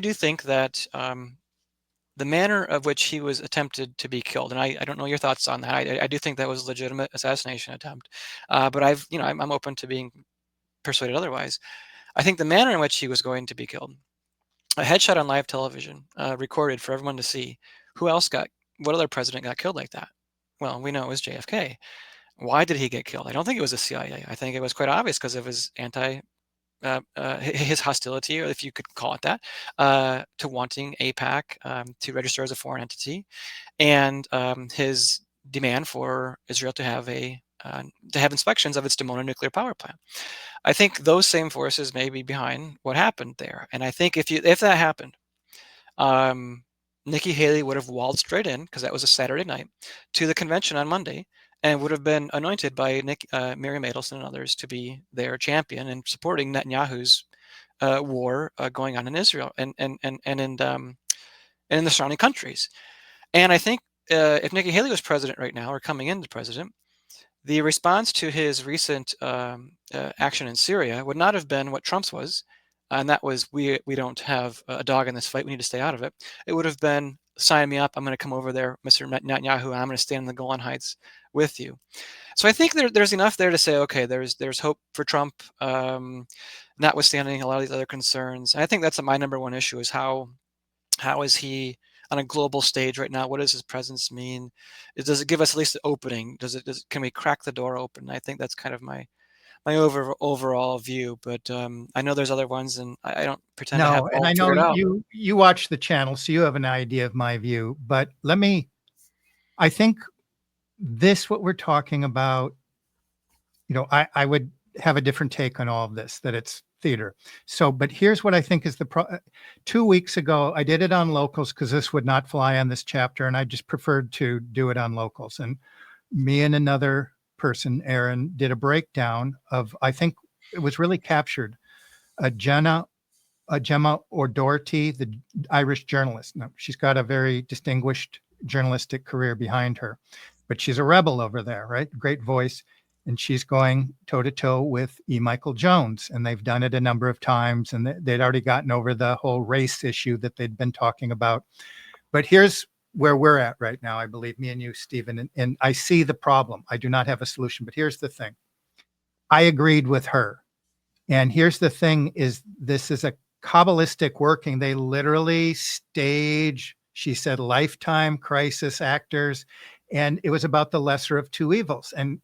do think that the manner of which he was attempted to be killed, and I don't know your thoughts on that. I do think that was a legitimate assassination attempt, but I'm open to being persuaded otherwise. I think the manner in which he was going to be killed, a headshot on live television, recorded for everyone to see. What other president got killed like that? Well, we know it was JFK. Why did he get killed? I don't think it was the CIA. I think it was quite obvious because of his his hostility, or if you could call it that, to wanting AIPAC to register as a foreign entity, and his demand for Israel to have inspections of its Dimona nuclear power plant. I think those same forces may be behind what happened there, and I think if that happened, Nikki Haley would have walled straight in, because that was a Saturday night, to the convention on Monday, and would have been anointed by Miriam Adelson and others to be their champion and supporting Netanyahu's war going on in Israel and in the surrounding countries. And I think if Nikki Haley was president right now, or coming into president, the response to his recent action in Syria would not have been what Trump's was, and that was, we don't have a dog in this fight, we need to stay out of it. It would have been, sign me up, I'm going to come over there, Mr. Netanyahu, and I'm going to stand in the Golan Heights with you. So I think there's enough there to say, okay, there's hope for Trump, notwithstanding a lot of these other concerns. And I think that's my number one issue, is how is he on a global stage right now? What does his presence mean? Does it give us at least an opening? Can we crack the door open? I think that's kind of my overall view, but I know there's other ones, and I don't pretend to have No, all and I know figured out. you watch the channel, so you have an idea of my view. But I think what we're talking about, I would have a different take on all of this, that it's theater. So, but here's what I think is 2 weeks ago, I did it on locals because this would not fly on this chapter, and I just preferred to do it on locals. And me and another person, Aaron, did a breakdown of, I think it was really captured, Gemma O'Doherty, the Irish journalist. Now, she's got a very distinguished journalistic career behind her, but she's a rebel over there, right? Great voice. And she's going toe to toe with E. Michael Jones. And they've done it a number of times. And they'd already gotten over the whole race issue that they'd been talking about. But here's where we're at right now, I believe, me and you, Stephen. And I see the problem. I do not have a solution. But here's the thing. I agreed with her. And here's the thing, is this is a Kabbalistic working. They literally stage, she said, lifetime crisis actors. And it was about the lesser of two evils. And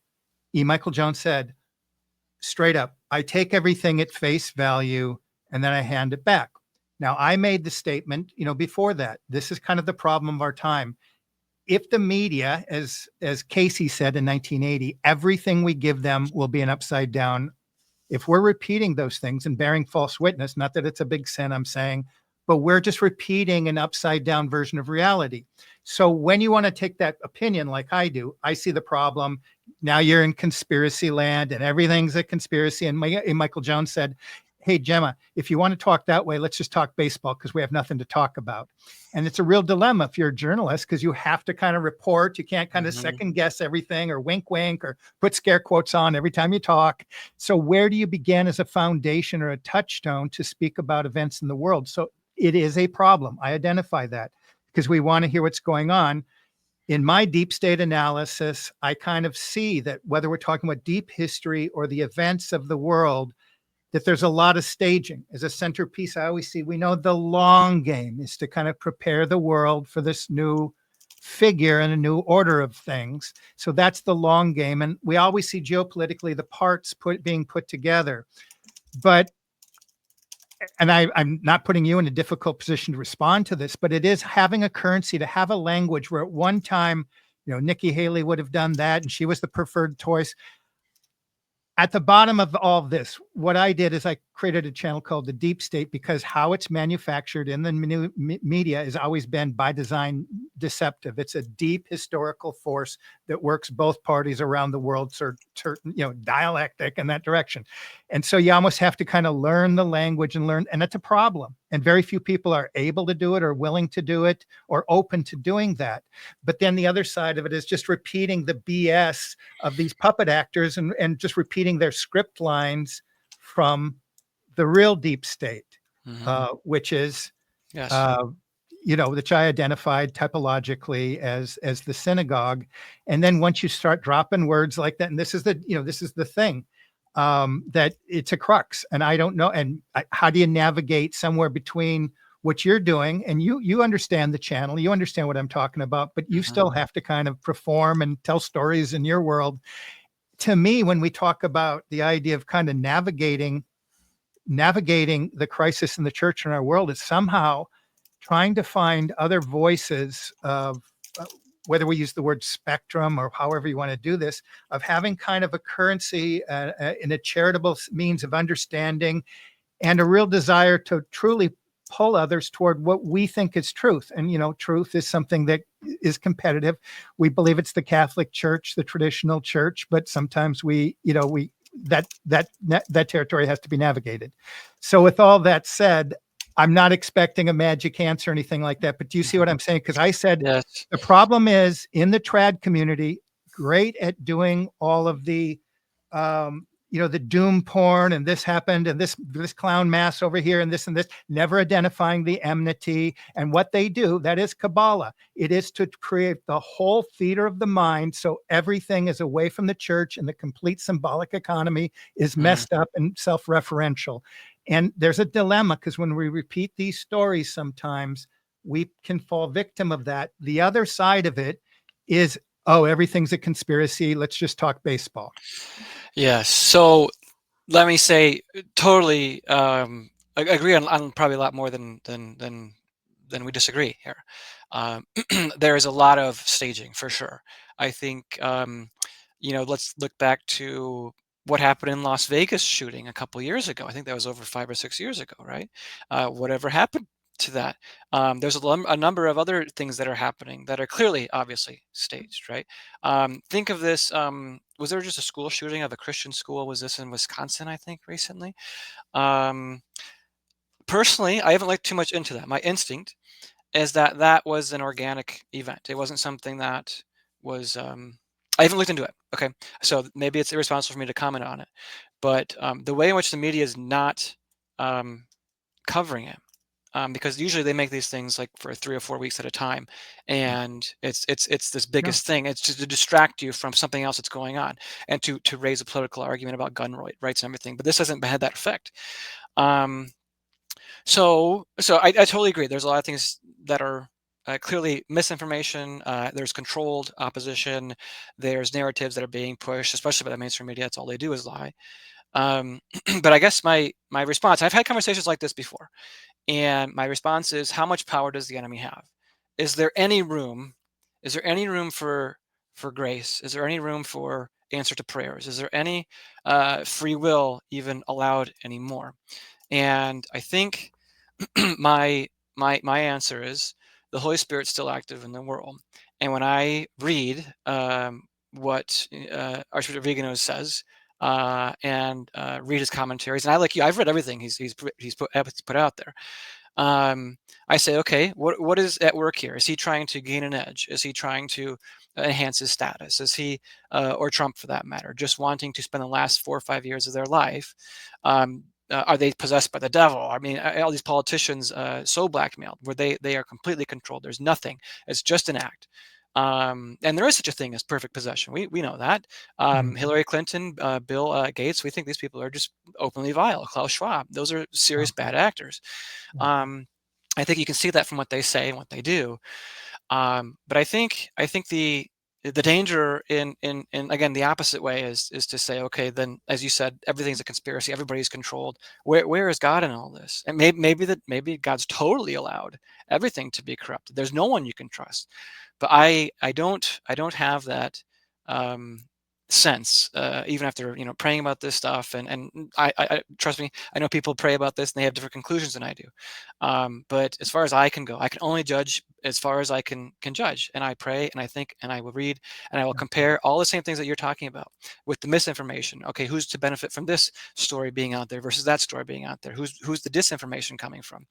E. Michael Jones said, straight up, I take everything at face value and then I hand it back. Now, I made the statement, before that, this is kind of the problem of our time. if the media, as Casey said in 1980, everything we give them will be an upside down. If we're repeating those things and bearing false witness, not that it's a big sin, I'm saying, but we're just repeating an upside down version of reality. So when you want to take that opinion like I do, I see the problem. Now you're in conspiracy land and everything's a conspiracy. And Michael Jones said, hey, Gemma, if you want to talk that way, let's just talk baseball because we have nothing to talk about. And it's a real dilemma if you're a journalist because you have to kind of report. You can't kind of second guess everything or wink, wink, or put scare quotes on every time you talk. So where do you begin as a foundation or a touchstone to speak about events in the world? So it is a problem. I identify that because we want to hear what's going on. In my deep state analysis, I kind of see that whether we're talking about deep history or the events of the world, that there's a lot of staging. As a centerpiece, I always see, we know the long game is to kind of prepare the world for this new figure and a new order of things. So that's the long game. And we always see geopolitically the parts being put together. But, and I'm not putting you in a difficult position to respond to this, but it is having a currency to have a language where at one time, Nikki Haley would have done that and she was the preferred choice. At the bottom of all of this, what I did is I created a channel called The Deep State because how it's manufactured in the media has always been by design deceptive. It's a deep historical force that works both parties around the world, certain, dialectic in that direction. And so you almost have to kind of learn the language and it's a problem. And very few people are able to do it or willing to do it or open to doing that. But then the other side of it is just repeating the BS of these puppet actors and just repeating their script lines from the real deep state, which is, yes, which I identified typologically as the synagogue. And then once you start dropping words like that, and this is the thing, that it's a crux. And I don't know. And how do you navigate somewhere between what you're doing and you understand the channel, you understand what I'm talking about, but you still have to kind of perform and tell stories in your world. To me, when we talk about the idea of kind of navigating the crisis in the church in our world, it's somehow trying to find other voices of whether we use the word spectrum or however you want to do this, of having kind of a currency in a charitable means of understanding and a real desire to truly pull others toward what we think is truth. And, truth is something that is competitive. We believe it's the Catholic Church, the traditional church, but sometimes that territory has to be navigated. So with all that said, I'm not expecting a magic answer or anything like that, but do you see what I'm saying? Because I said yes, the problem is in the trad community, great at doing all of the, the doom porn and this happened and this clown mass over here and this, never identifying the enmity. And what they do, that is Kabbalah. It is to create the whole theater of the mind. So everything is away from the church and the complete symbolic economy is messed up and self-referential. And there's a dilemma because when we repeat these stories, sometimes we can fall victim of that. The other side of it is, oh, everything's a conspiracy. Let's just talk baseball. yes. So let me say, totally agree on probably a lot more than we disagree here. There is a lot of staging for sure. I think let's look back to what happened in Las Vegas shooting a couple years ago. I think that was over 5 or 6 years ago, right? Whatever happened to that? There's a number of other things that are happening that are clearly, obviously staged, right? Think of this. Was there just a school shooting of a Christian school? Was this in Wisconsin, I think, recently? Personally, I haven't looked too much into that. My instinct is that was an organic event. It wasn't something that was. I haven't looked into it. Okay, so maybe it's irresponsible for me to comment on it, but the way in which the media is not covering it, because usually they make these things like for 3 or 4 weeks at a time, and it's this biggest thing. It's just to distract you from something else that's going on, and to raise a political argument about gun rights and everything. But this hasn't had that effect. So I totally agree. There's a lot of things that are clearly misinformation. There's controlled opposition. There's narratives that are being pushed, especially by the mainstream media. That's all they do is lie. But I guess my response, I've had conversations like this before, and my response is, how much power does the enemy have? Is there any room Is there any room for grace? Is there any room for answer to prayers? Is there any free will even allowed anymore? And I think my answer is the Holy Spirit's still active in the world. And when I read what Archbishop Vigano says and read his commentaries, and I, like you, I've read everything he's put out there. I say, okay, what is at work here? Is he trying to gain an edge? Is he trying to enhance his status? Is he, or Trump for that matter, just wanting to spend the last 4 or 5 years of their life? Are they possessed by the devil? I mean, all these politicians so blackmailed, where they are completely controlled. There's nothing. It's just an act. And there is such a thing as perfect possession. We know that. Mm. Hillary Clinton, Bill Gates, we think these people are just openly vile. Klaus Schwab, those are serious bad actors. Yeah. I think you can see that from what they say and what they do. But I think the danger in again the opposite way is to say, okay, then as you said, everything's a conspiracy, everybody's controlled. Where is God in all this? And maybe God's totally allowed everything to be corrupted. There's no one you can trust. But I don't have that sense, even after praying about this stuff, and I trust me, I know people pray about this and they have different conclusions than I do. But as far as I can go, I can only judge as far as I can judge, and I pray and I think and I will read and I will compare all the same things that you're talking about with the misinformation. Okay, who's to benefit from this story being out there versus that story being out there? Who's the disinformation coming from?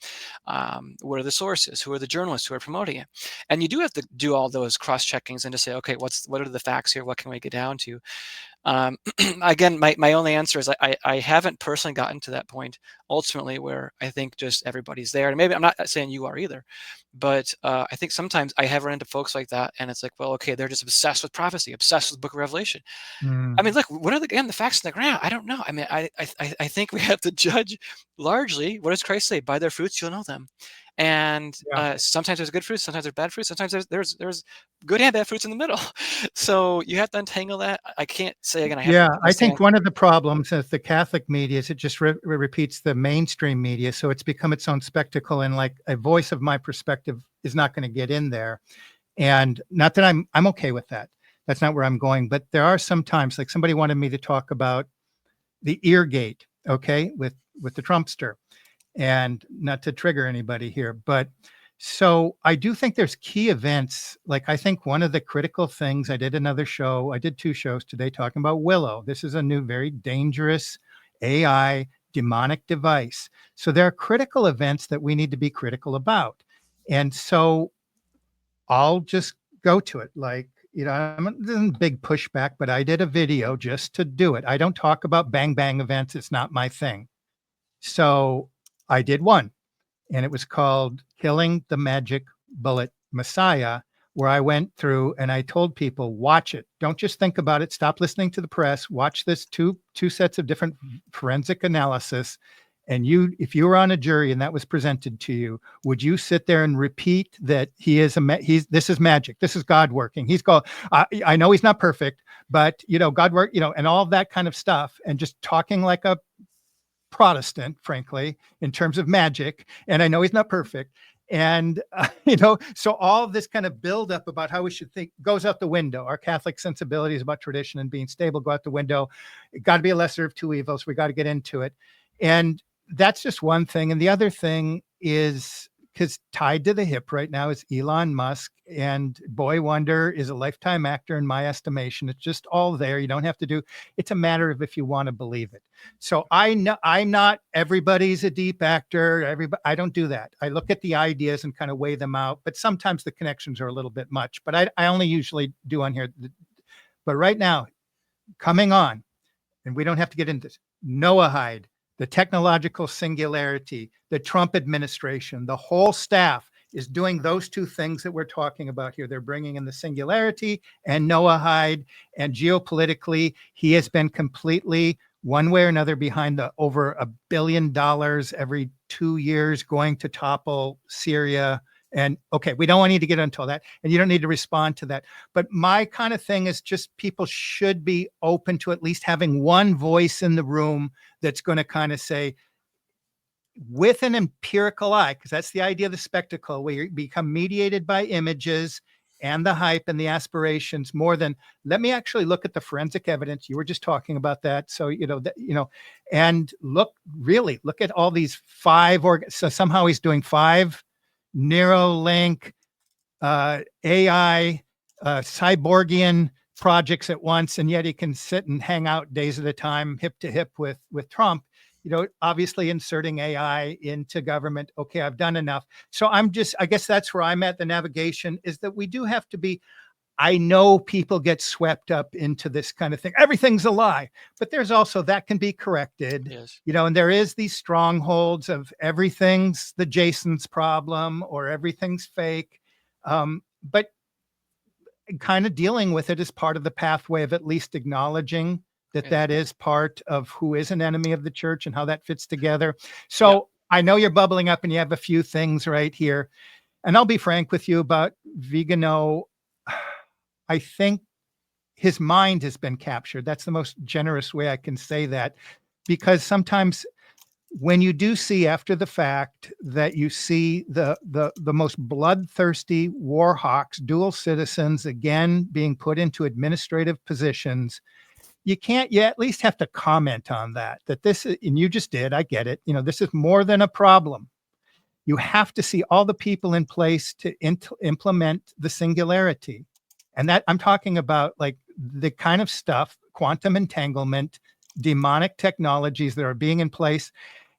What are the sources? Who are the journalists who are promoting it? And you do have to do all those cross checkings and to say, okay, what are the facts here? What can we get down to? Again, my only answer is I haven't personally gotten to that point ultimately where I think just everybody's there. And maybe I'm not saying you are either, but I think sometimes I have run into folks like that, and it's like, well, okay, they're just obsessed with prophecy, obsessed with the Book of Revelation. I mean, Mm. look, what are the facts on the ground? I don't know. I mean, I think we have to judge largely. What does Christ say? By their fruits you'll know them. And Yeah. sometimes there's good fruits, sometimes there's bad fruits, sometimes there's good and bad fruits in the middle. So you have to untangle that. I can't say again. I have Yeah, the I best think one answer. of the problems is the Catholic media is it just repeats the mainstream media, so it's become its own spectacle, and like a voice of my perspective is not going to get in there. And not that I'm okay with that. That's not where I'm going. But there are some times, like somebody wanted me to talk about the Eargate, okay, with the Trumpster, and not to trigger anybody here, but so I do think there's key events. Like I think one of the critical things, I did another show, I did 2 shows today talking about Willow. This is a new, very dangerous AI demonic device. So there are critical events that we need to be critical about. And so I'll just go to it. Like, this isn't big pushback, but I did a video just to do it. I don't talk about bang bang events. It's not my thing. So I did one, and it was called Killing the Magic Bullet Messiah, where I went through and I told people, watch it. Don't just think about it. Stop listening to the press. Watch this two sets of different forensic analysis. And you, if you were on a jury and that was presented to you, would you sit there and repeat that this is magic, this is God working? He's called. I know he's not perfect, but God work, and all of that kind of stuff, and just talking like a Protestant, frankly, in terms of magic. And I know he's not perfect. And, so all of this kind of buildup about how we should think goes out the window. Our Catholic sensibilities about tradition and being stable go out the window. It got to be a lesser of two evils. We got to get into it. And that's just one thing. And the other thing is, because tied to the hip right now is Elon Musk, and Boy Wonder is a lifetime actor in my estimation. It's just all there. You don't have to do. It's a matter of if you want to believe it. So I know I'm not everybody's a deep actor. I don't do that. I look at the ideas and kind of weigh them out, but sometimes the connections are a little bit much. But I only usually do on here. But right now, coming on, and we don't have to get into this, Noahide, the technological singularity, the Trump administration, the whole staff is doing those 2 things that we're talking about here. They're bringing in the singularity and Noahide, and geopolitically, he has been completely one way or another behind the over $1 billion every 2 years going to topple Syria. And okay, we don't need to get into all that, and you don't need to respond to that. But my kind of thing is just people should be open to at least having one voice in the room that's going to kind of say, with an empirical eye, because that's the idea of the spectacle, where you become mediated by images and the hype and the aspirations more than let me actually look at the forensic evidence. You were just talking about that. So, and look at all these so somehow he's doing 5 Neuralink, AI, cyborgian projects at once, and yet he can sit and hang out days at a time, hip to hip with Trump. Obviously inserting AI into government. Okay, I've done enough. So I guess that's where I'm at. The navigation is that we do have to be. I know people get swept up into this kind of thing. Everything's a lie, but there's also that can be corrected. Yes. And there is these strongholds of everything's the Jason's problem or everything's fake. But kind of dealing with it as part of the pathway of at least acknowledging that Yes. that is part of who is an enemy of the church and how that fits together. So Yeah. I know you're bubbling up and you have a few things right here. And I'll be frank with you about Vigano. I think his mind has been captured. That's the most generous way I can say that, because sometimes when you do see after the fact that you see the most bloodthirsty war hawks, dual citizens, again being put into administrative positions, you at least have to comment on that this is, and you just did, I get it, this is more than a problem. You have to see all the people in place to implement the singularity. And that I'm talking about, like the kind of stuff, quantum entanglement, demonic technologies that are being in place.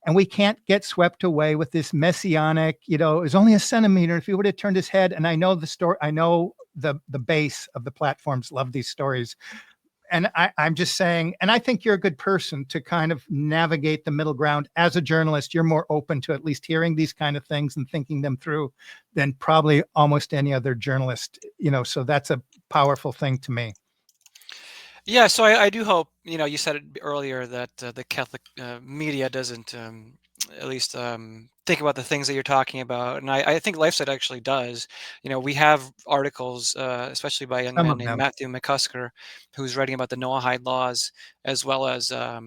And we can't get swept away with this messianic, it was only a centimeter. If he would have turned his head, and I know the story, I know the base of the platforms love these stories. And I'm just saying, and I think you're a good person to kind of navigate the middle ground. As a journalist, you're more open to at least hearing these kind of things and thinking them through than probably almost any other journalist, so that's a powerful thing to me. Yeah, so I do hope, you said it earlier that the Catholic media doesn't at least think about the things that you're talking about. And I think LifeSite actually does. We have articles, especially by a young Some man of named them. Matthew McCusker, who's writing about the Noahide laws, as well as But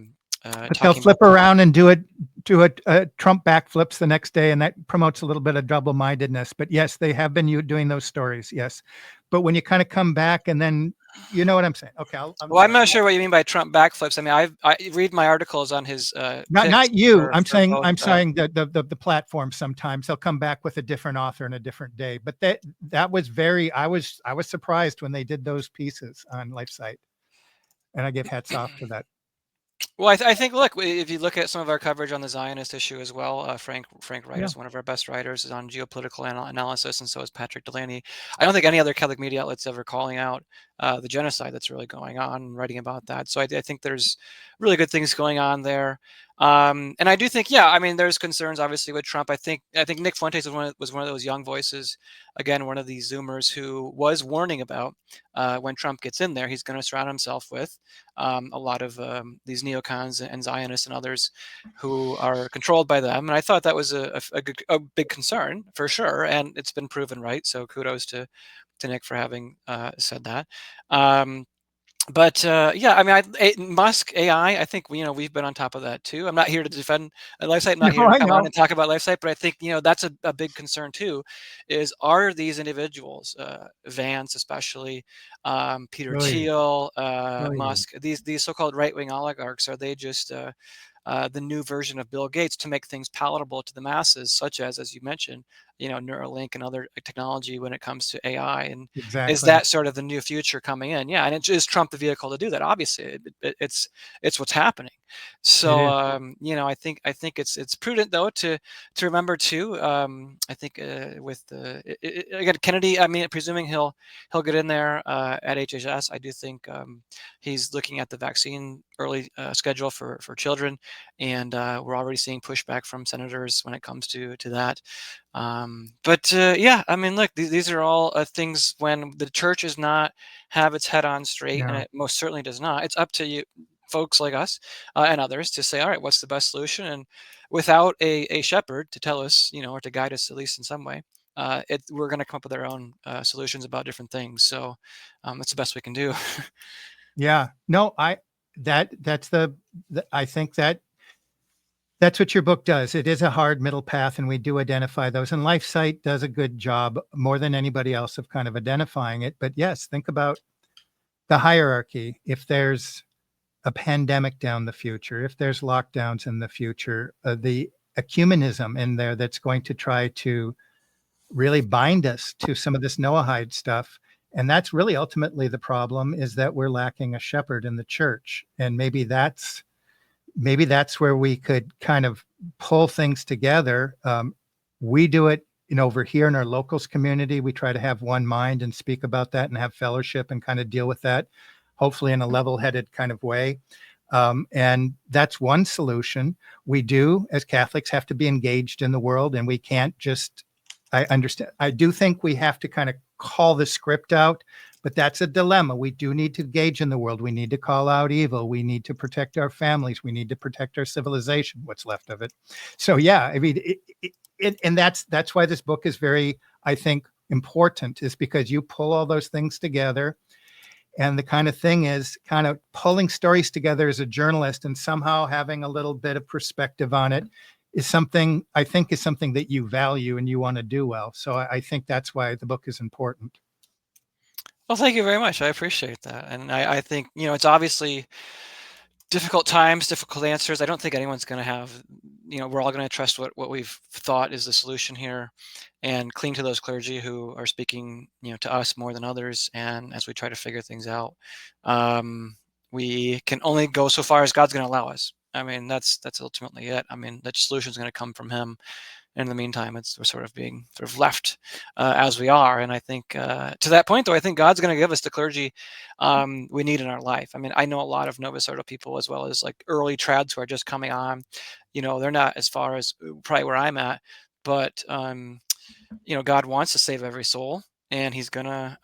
they'll talking about flip around and do a Trump backflips the next day, and that promotes a little bit of double-mindedness. But yes, they have been doing those stories. Yes, but when you kind of come back and then you know what I'm saying. Okay, I'm Well, I'm sorry. not sure what you mean by Trump backflips. I mean, I read my articles on his picks Not you. for I'm saying both. the platform. Sometimes they'll come back with a different author and a different day. But that was I was surprised when they did those pieces on LifeSite, and I give hats off to that. Well, I think, look, if you look at some of our coverage on the Zionist issue as well, Frank Wright Yeah. is one of our best writers, is on geopolitical analysis, and so is Patrick Delaney. I don't think any other Catholic media outlet's ever calling out the genocide that's really going on and writing about that. So I think there's really good things going on there. And I do think, yeah, I mean, there's concerns obviously with Trump. I think Nick Fuentes was one of those young voices, again, one of these Zoomers who was warning about when Trump gets in there, he's going to surround himself with a lot of these neocons and Zionists and others who are controlled by them. And I thought that was a big concern for sure, and it's been proven right. So kudos to Nick for having said that. But yeah, I mean, Musk AI. I think we've been on top of that too. I'm not here to defend LifeSite. I'm not here No, to I come on know. and talk about LifeSite, but I think that's a big concern too. Is are these individuals, Vance especially, Peter Really, Thiel, really. Musk, these so-called right-wing oligarchs, are they just the new version of Bill Gates to make things palatable to the masses, such as you mentioned, Neuralink and other technology when it comes to AI? And is Exactly. that sort of the new future coming in? Yeah, and is Trump the vehicle to do that? Obviously, it's what's happening. It So is. I think it's prudent though to remember too. I think with again Kennedy, I mean, presuming he'll get in there at HHS, I do think he's looking at the vaccine early schedule for children, and we're already seeing pushback from senators when it comes to that. But yeah, I mean, look, these are all things when the church does not have its head on straight, and No. it most certainly does not. It's up to you, folks like us and others, to say, all right, what's the best solution? And without a shepherd to tell us, or to guide us at least in some way, we're going to come up with our own solutions about different things. So that's the best we can do. Yeah. No, that's I think That's what your book does. It is a hard middle path, and we do identify those. And LifeSite does a good job, more than anybody else, of kind of identifying it. But yes, think about the hierarchy. If there's a pandemic down the future, if there's lockdowns in the future, the ecumenism in there that's going to try to really bind us to some of this Noahide stuff. And that's really ultimately the problem, is that we're lacking a shepherd in the church. And maybe that's where we could kind of pull things together. We do it, over here in our locals community. We try to have one mind and speak about that and have fellowship and kind of deal with that, hopefully in a level-headed kind of way. And that's one solution. We do, as Catholics, have to be engaged in the world, and we can't just, I understand. I do think we have to kind of call the script out, but that's a dilemma. We do need to engage in the world. We need to call out evil. We need to protect our families. We need to protect our civilization, what's left of it. So yeah, I mean, and that's why this book is very, I think, important, is because you pull all those things together. And the kind of thing is kind of pulling stories together as a journalist and somehow having a little bit of perspective on it is something that you value and you want to do well. So I think that's why the book is important. Well, thank you very much. I appreciate that. And I think, it's obviously difficult times, difficult answers. I don't think anyone's going to have, we're all going to trust what we've thought is the solution here, and cling to those clergy who are speaking, to us more than others. And as we try to figure things out, we can only go so far as God's going to allow us. I mean, that's ultimately it. I mean, the solution is going to come from Him. In the meantime, we're sort of being left as we are. And I think to that point, though, I think God's going to give us the clergy we need in our life. I mean, I know a lot of Novus Ordo people, as well as like early trads who are just coming on. They're not as far as probably where I'm at, but God wants to save every soul, and He's gonna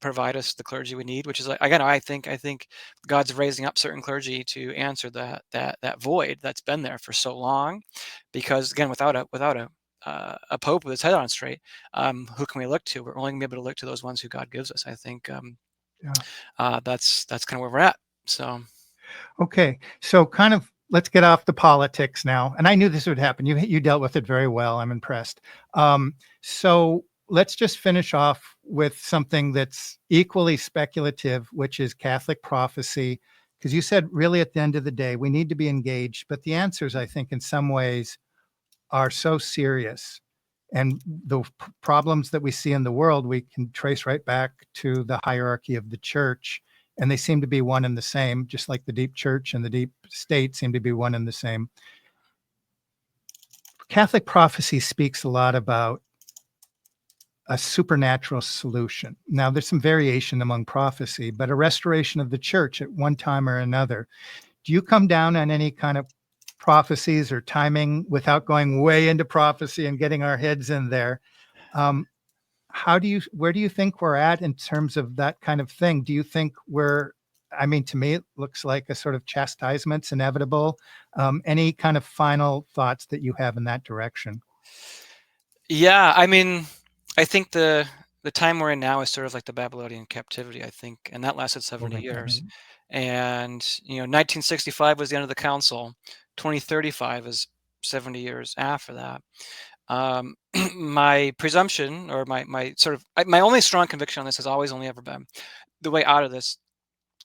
provide us the clergy we need. Which is, again, I think God's raising up certain clergy to answer that void that's been there for so long. Because again, without a pope with his head on straight, who can we look to? We're only gonna be able to look to those ones who God gives us. I think that's kind of where we're at. So Okay, so kind of let's get off the politics now. And I knew this would happen. You dealt with it very well. I'm impressed. So let's just finish off with something that's equally speculative, which is Catholic prophecy. Because you said, really, at the end of the day, we need to be engaged. But the answers, I think, in some ways are so serious. And the problems that we see in the world, we can trace right back to the hierarchy of the church. And they seem to be one and the same, just like the deep church and the deep state seem to be one and the same. Catholic prophecy speaks a lot about a supernatural solution. Now, there's some variation among prophecy, but a restoration of the church at one time or another. Do you come down on any kind of prophecies or timing, without going way into prophecy and getting our heads in there? Where do you think we're at in terms of that kind of thing? Do you think to me, it looks like a sort of chastisement's inevitable. Any kind of final thoughts that you have in that direction? yeah, I mean, I think the time we're in now is sort of like the Babylonian captivity, I think, and that lasted 70 years. And 1965 was the end of the council. 2035 is 70 years after that. My presumption, or my only strong conviction on this, has always only ever been the way out of this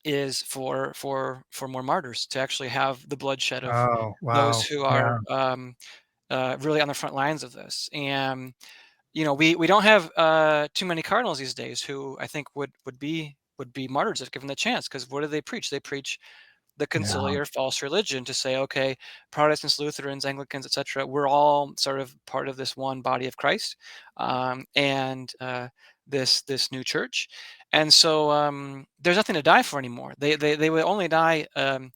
is for more martyrs, to actually have the bloodshed of Oh, those wow. who Yeah. are really on the front lines of this. And we don't have too many cardinals these days who I think would be martyrs if given the chance. Because what do they preach? They preach the Yeah. conciliar false religion, to say, okay, Protestants, Lutherans, Anglicans, etc., we're all sort of part of this one body of Christ, and this new church. And so there's nothing to die for anymore. They would only die. You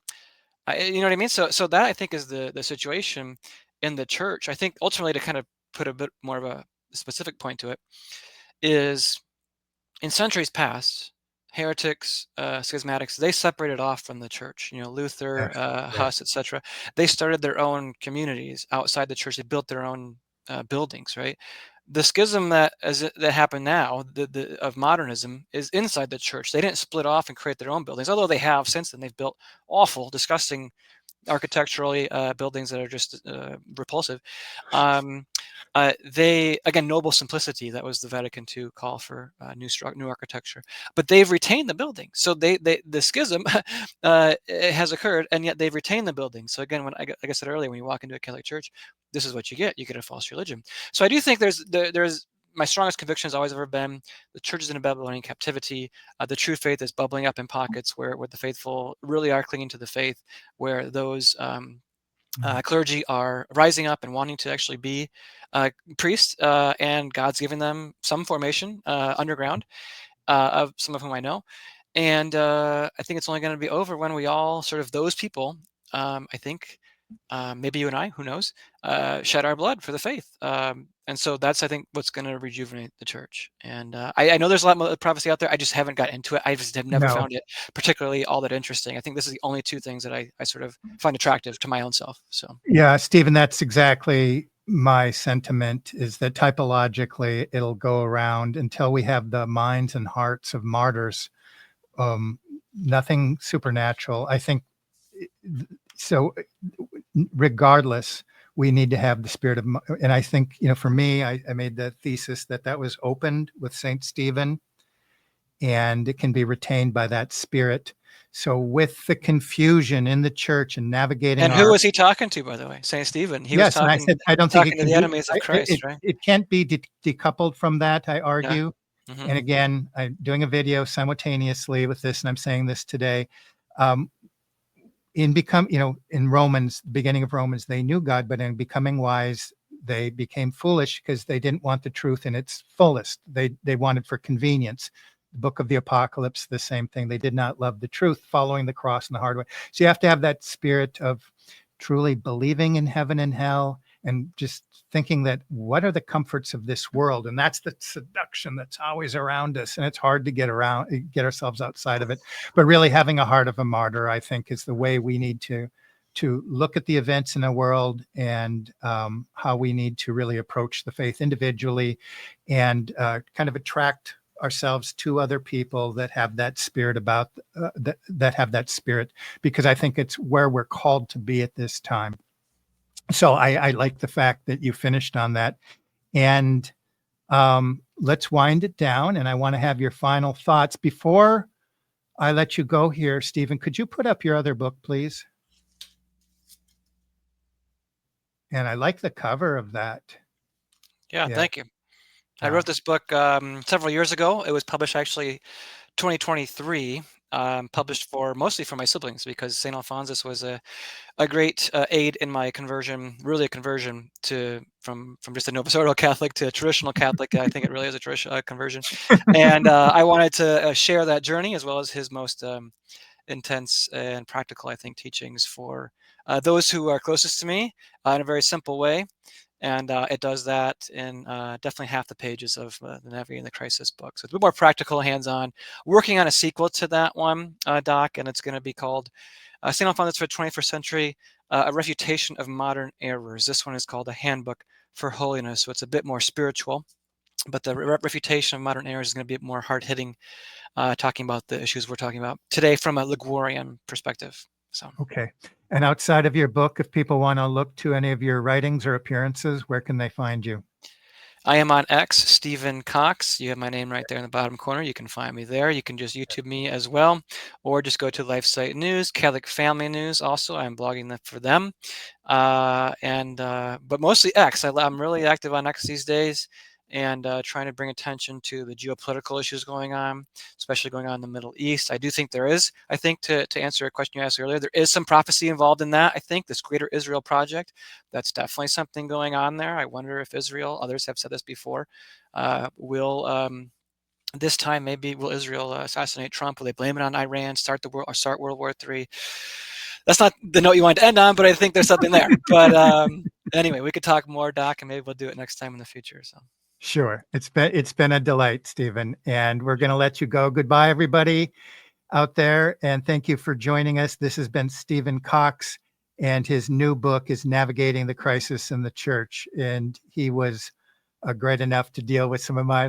know what I mean? So that, I think, is the situation in the church. I think ultimately, to kind of put a bit more of a specific point to it, is in centuries past, heretics, schismatics, they separated off from the church. Luther, Yes. Yes. Huss, etc. They started their own communities outside the church. They built their own buildings, right? The schism that happened now, of modernism, is inside the church. They didn't split off and create their own buildings, although they have since then. They've built awful, disgusting architecturally, buildings that are just repulsive. Um, they, again, noble simplicity. That was the Vatican II call for new architecture. But they've retained the building. So the schism has occurred, and yet they've retained the building. So again, like I said earlier, when you walk into a Catholic church, this is what you get. You get a false religion. So I do think there's my strongest conviction has always ever been the church is in a Babylonian captivity. The true faith is bubbling up in pockets where the faithful really are clinging to the faith, where those clergy are rising up and wanting to actually be priests, and God's giving them some formation underground, of some of whom I know. And I think it's only going to be over when we all sort of, those people, I think, maybe you and I, who knows, shed our blood for the faith. And so that's, I think, what's going to rejuvenate the church. And I know there's a lot more prophecy out there. I just haven't got into it. I just have never No. found it particularly all that interesting. I think this is the only two things that I sort of find attractive to my own self. So Yeah, Stephen, that's exactly my sentiment, is that typologically it'll go around until we have the minds and hearts of martyrs. Nothing supernatural. I think so. Regardless, we need to have the spirit of, and I think, for me, I made the thesis that was opened with Saint Stephen, and it can be retained by that spirit. So with the confusion in the church and navigating and who was he talking to, by the way? Saint Stephen. He was yes, and I talking said, I don't think it to can the be, enemies of Christ, right? it can't be decoupled from that, I Yeah. argue. Mm-hmm. And again, I'm doing a video simultaneously with this, and I'm saying this today. Um, in Romans, beginning of Romans, they knew God, but in becoming wise, they became foolish because they didn't want the truth in its fullest. They wanted for convenience. The book of the Apocalypse, the same thing. They did not love the truth, following the cross in the hard way. So you have to have that spirit of truly believing in heaven and hell, and just thinking that what are the comforts of this world? And that's the seduction that's always around us. And it's hard to get ourselves outside of it. But really having a heart of a martyr, I think, is the way we need to look at the events in the world, and how we need to really approach the faith individually, and kind of attract ourselves to other people that have that spirit that have that spirit, because I think it's where we're called to be at this time. So I like the fact that you finished on that. And let's wind it down. And I want to have your final thoughts before I let you go here. Stephen, could you put up your other book, please? And I like the cover of that. Yeah, thank you. I wrote this book several years ago. It was published actually 2023, published mostly for my siblings, because St. Alphonsus was a great aid in my conversion, really a conversion from just a Novus Catholic to a traditional Catholic. I think it really is a traditional conversion. And I wanted to share that journey, as well as his most intense and practical, I think, teachings for those who are closest to me, in a very simple way. And it does that in definitely half the pages of the Navigating the Crisis book. So it's a bit more practical, hands-on. Working on a sequel to that one, Doc, and it's going to be called St. Alphonsus for the 21st Century, A Refutation of Modern Errors. This one is called A Handbook for Holiness, so it's a bit more spiritual. But the refutation of modern errors is going to be a bit more hard-hitting, talking about the issues we're talking about today from a Liguorian perspective. So. Okay. And outside of your book, if people want to look to any of your writings or appearances, where can they find you? I am on X, Stephen Kokx. You have my name right there in the bottom corner. You can find me there. You can just YouTube me as well, or just go to LifeSite News, Catholic Family News. Also, I'm blogging that for them. But mostly X. I'm really active on X these days, and trying to bring attention to the geopolitical issues going on, especially going on in the Middle East. I do think there is, to answer a question you asked earlier, there is some prophecy involved in that. I think this Greater Israel Project, that's definitely something going on there. I wonder if Israel, others have said this before, this time maybe will Israel assassinate Trump? Will they blame it on Iran, start World War III? That's not the note you wanted to end on, but I think there's something there. But anyway, we could talk more, Doc, and maybe we'll do it next time in the future. So. Sure. It's been a delight, Stephen, and we're going to let you go. Goodbye, everybody out there, and thank you for joining us. This has been Stephen Kokx, and his new book is Navigating the Crisis in the Church, and he was great enough to deal with some of my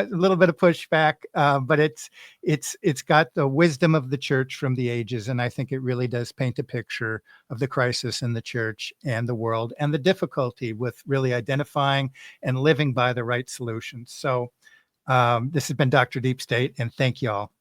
little bit of pushback, but it's got the wisdom of the church from the ages, and I think it really does paint a picture of the crisis in the church and the world, and the difficulty with really identifying and living by the right solutions. So this has been Dr. Deep State, and thank you all.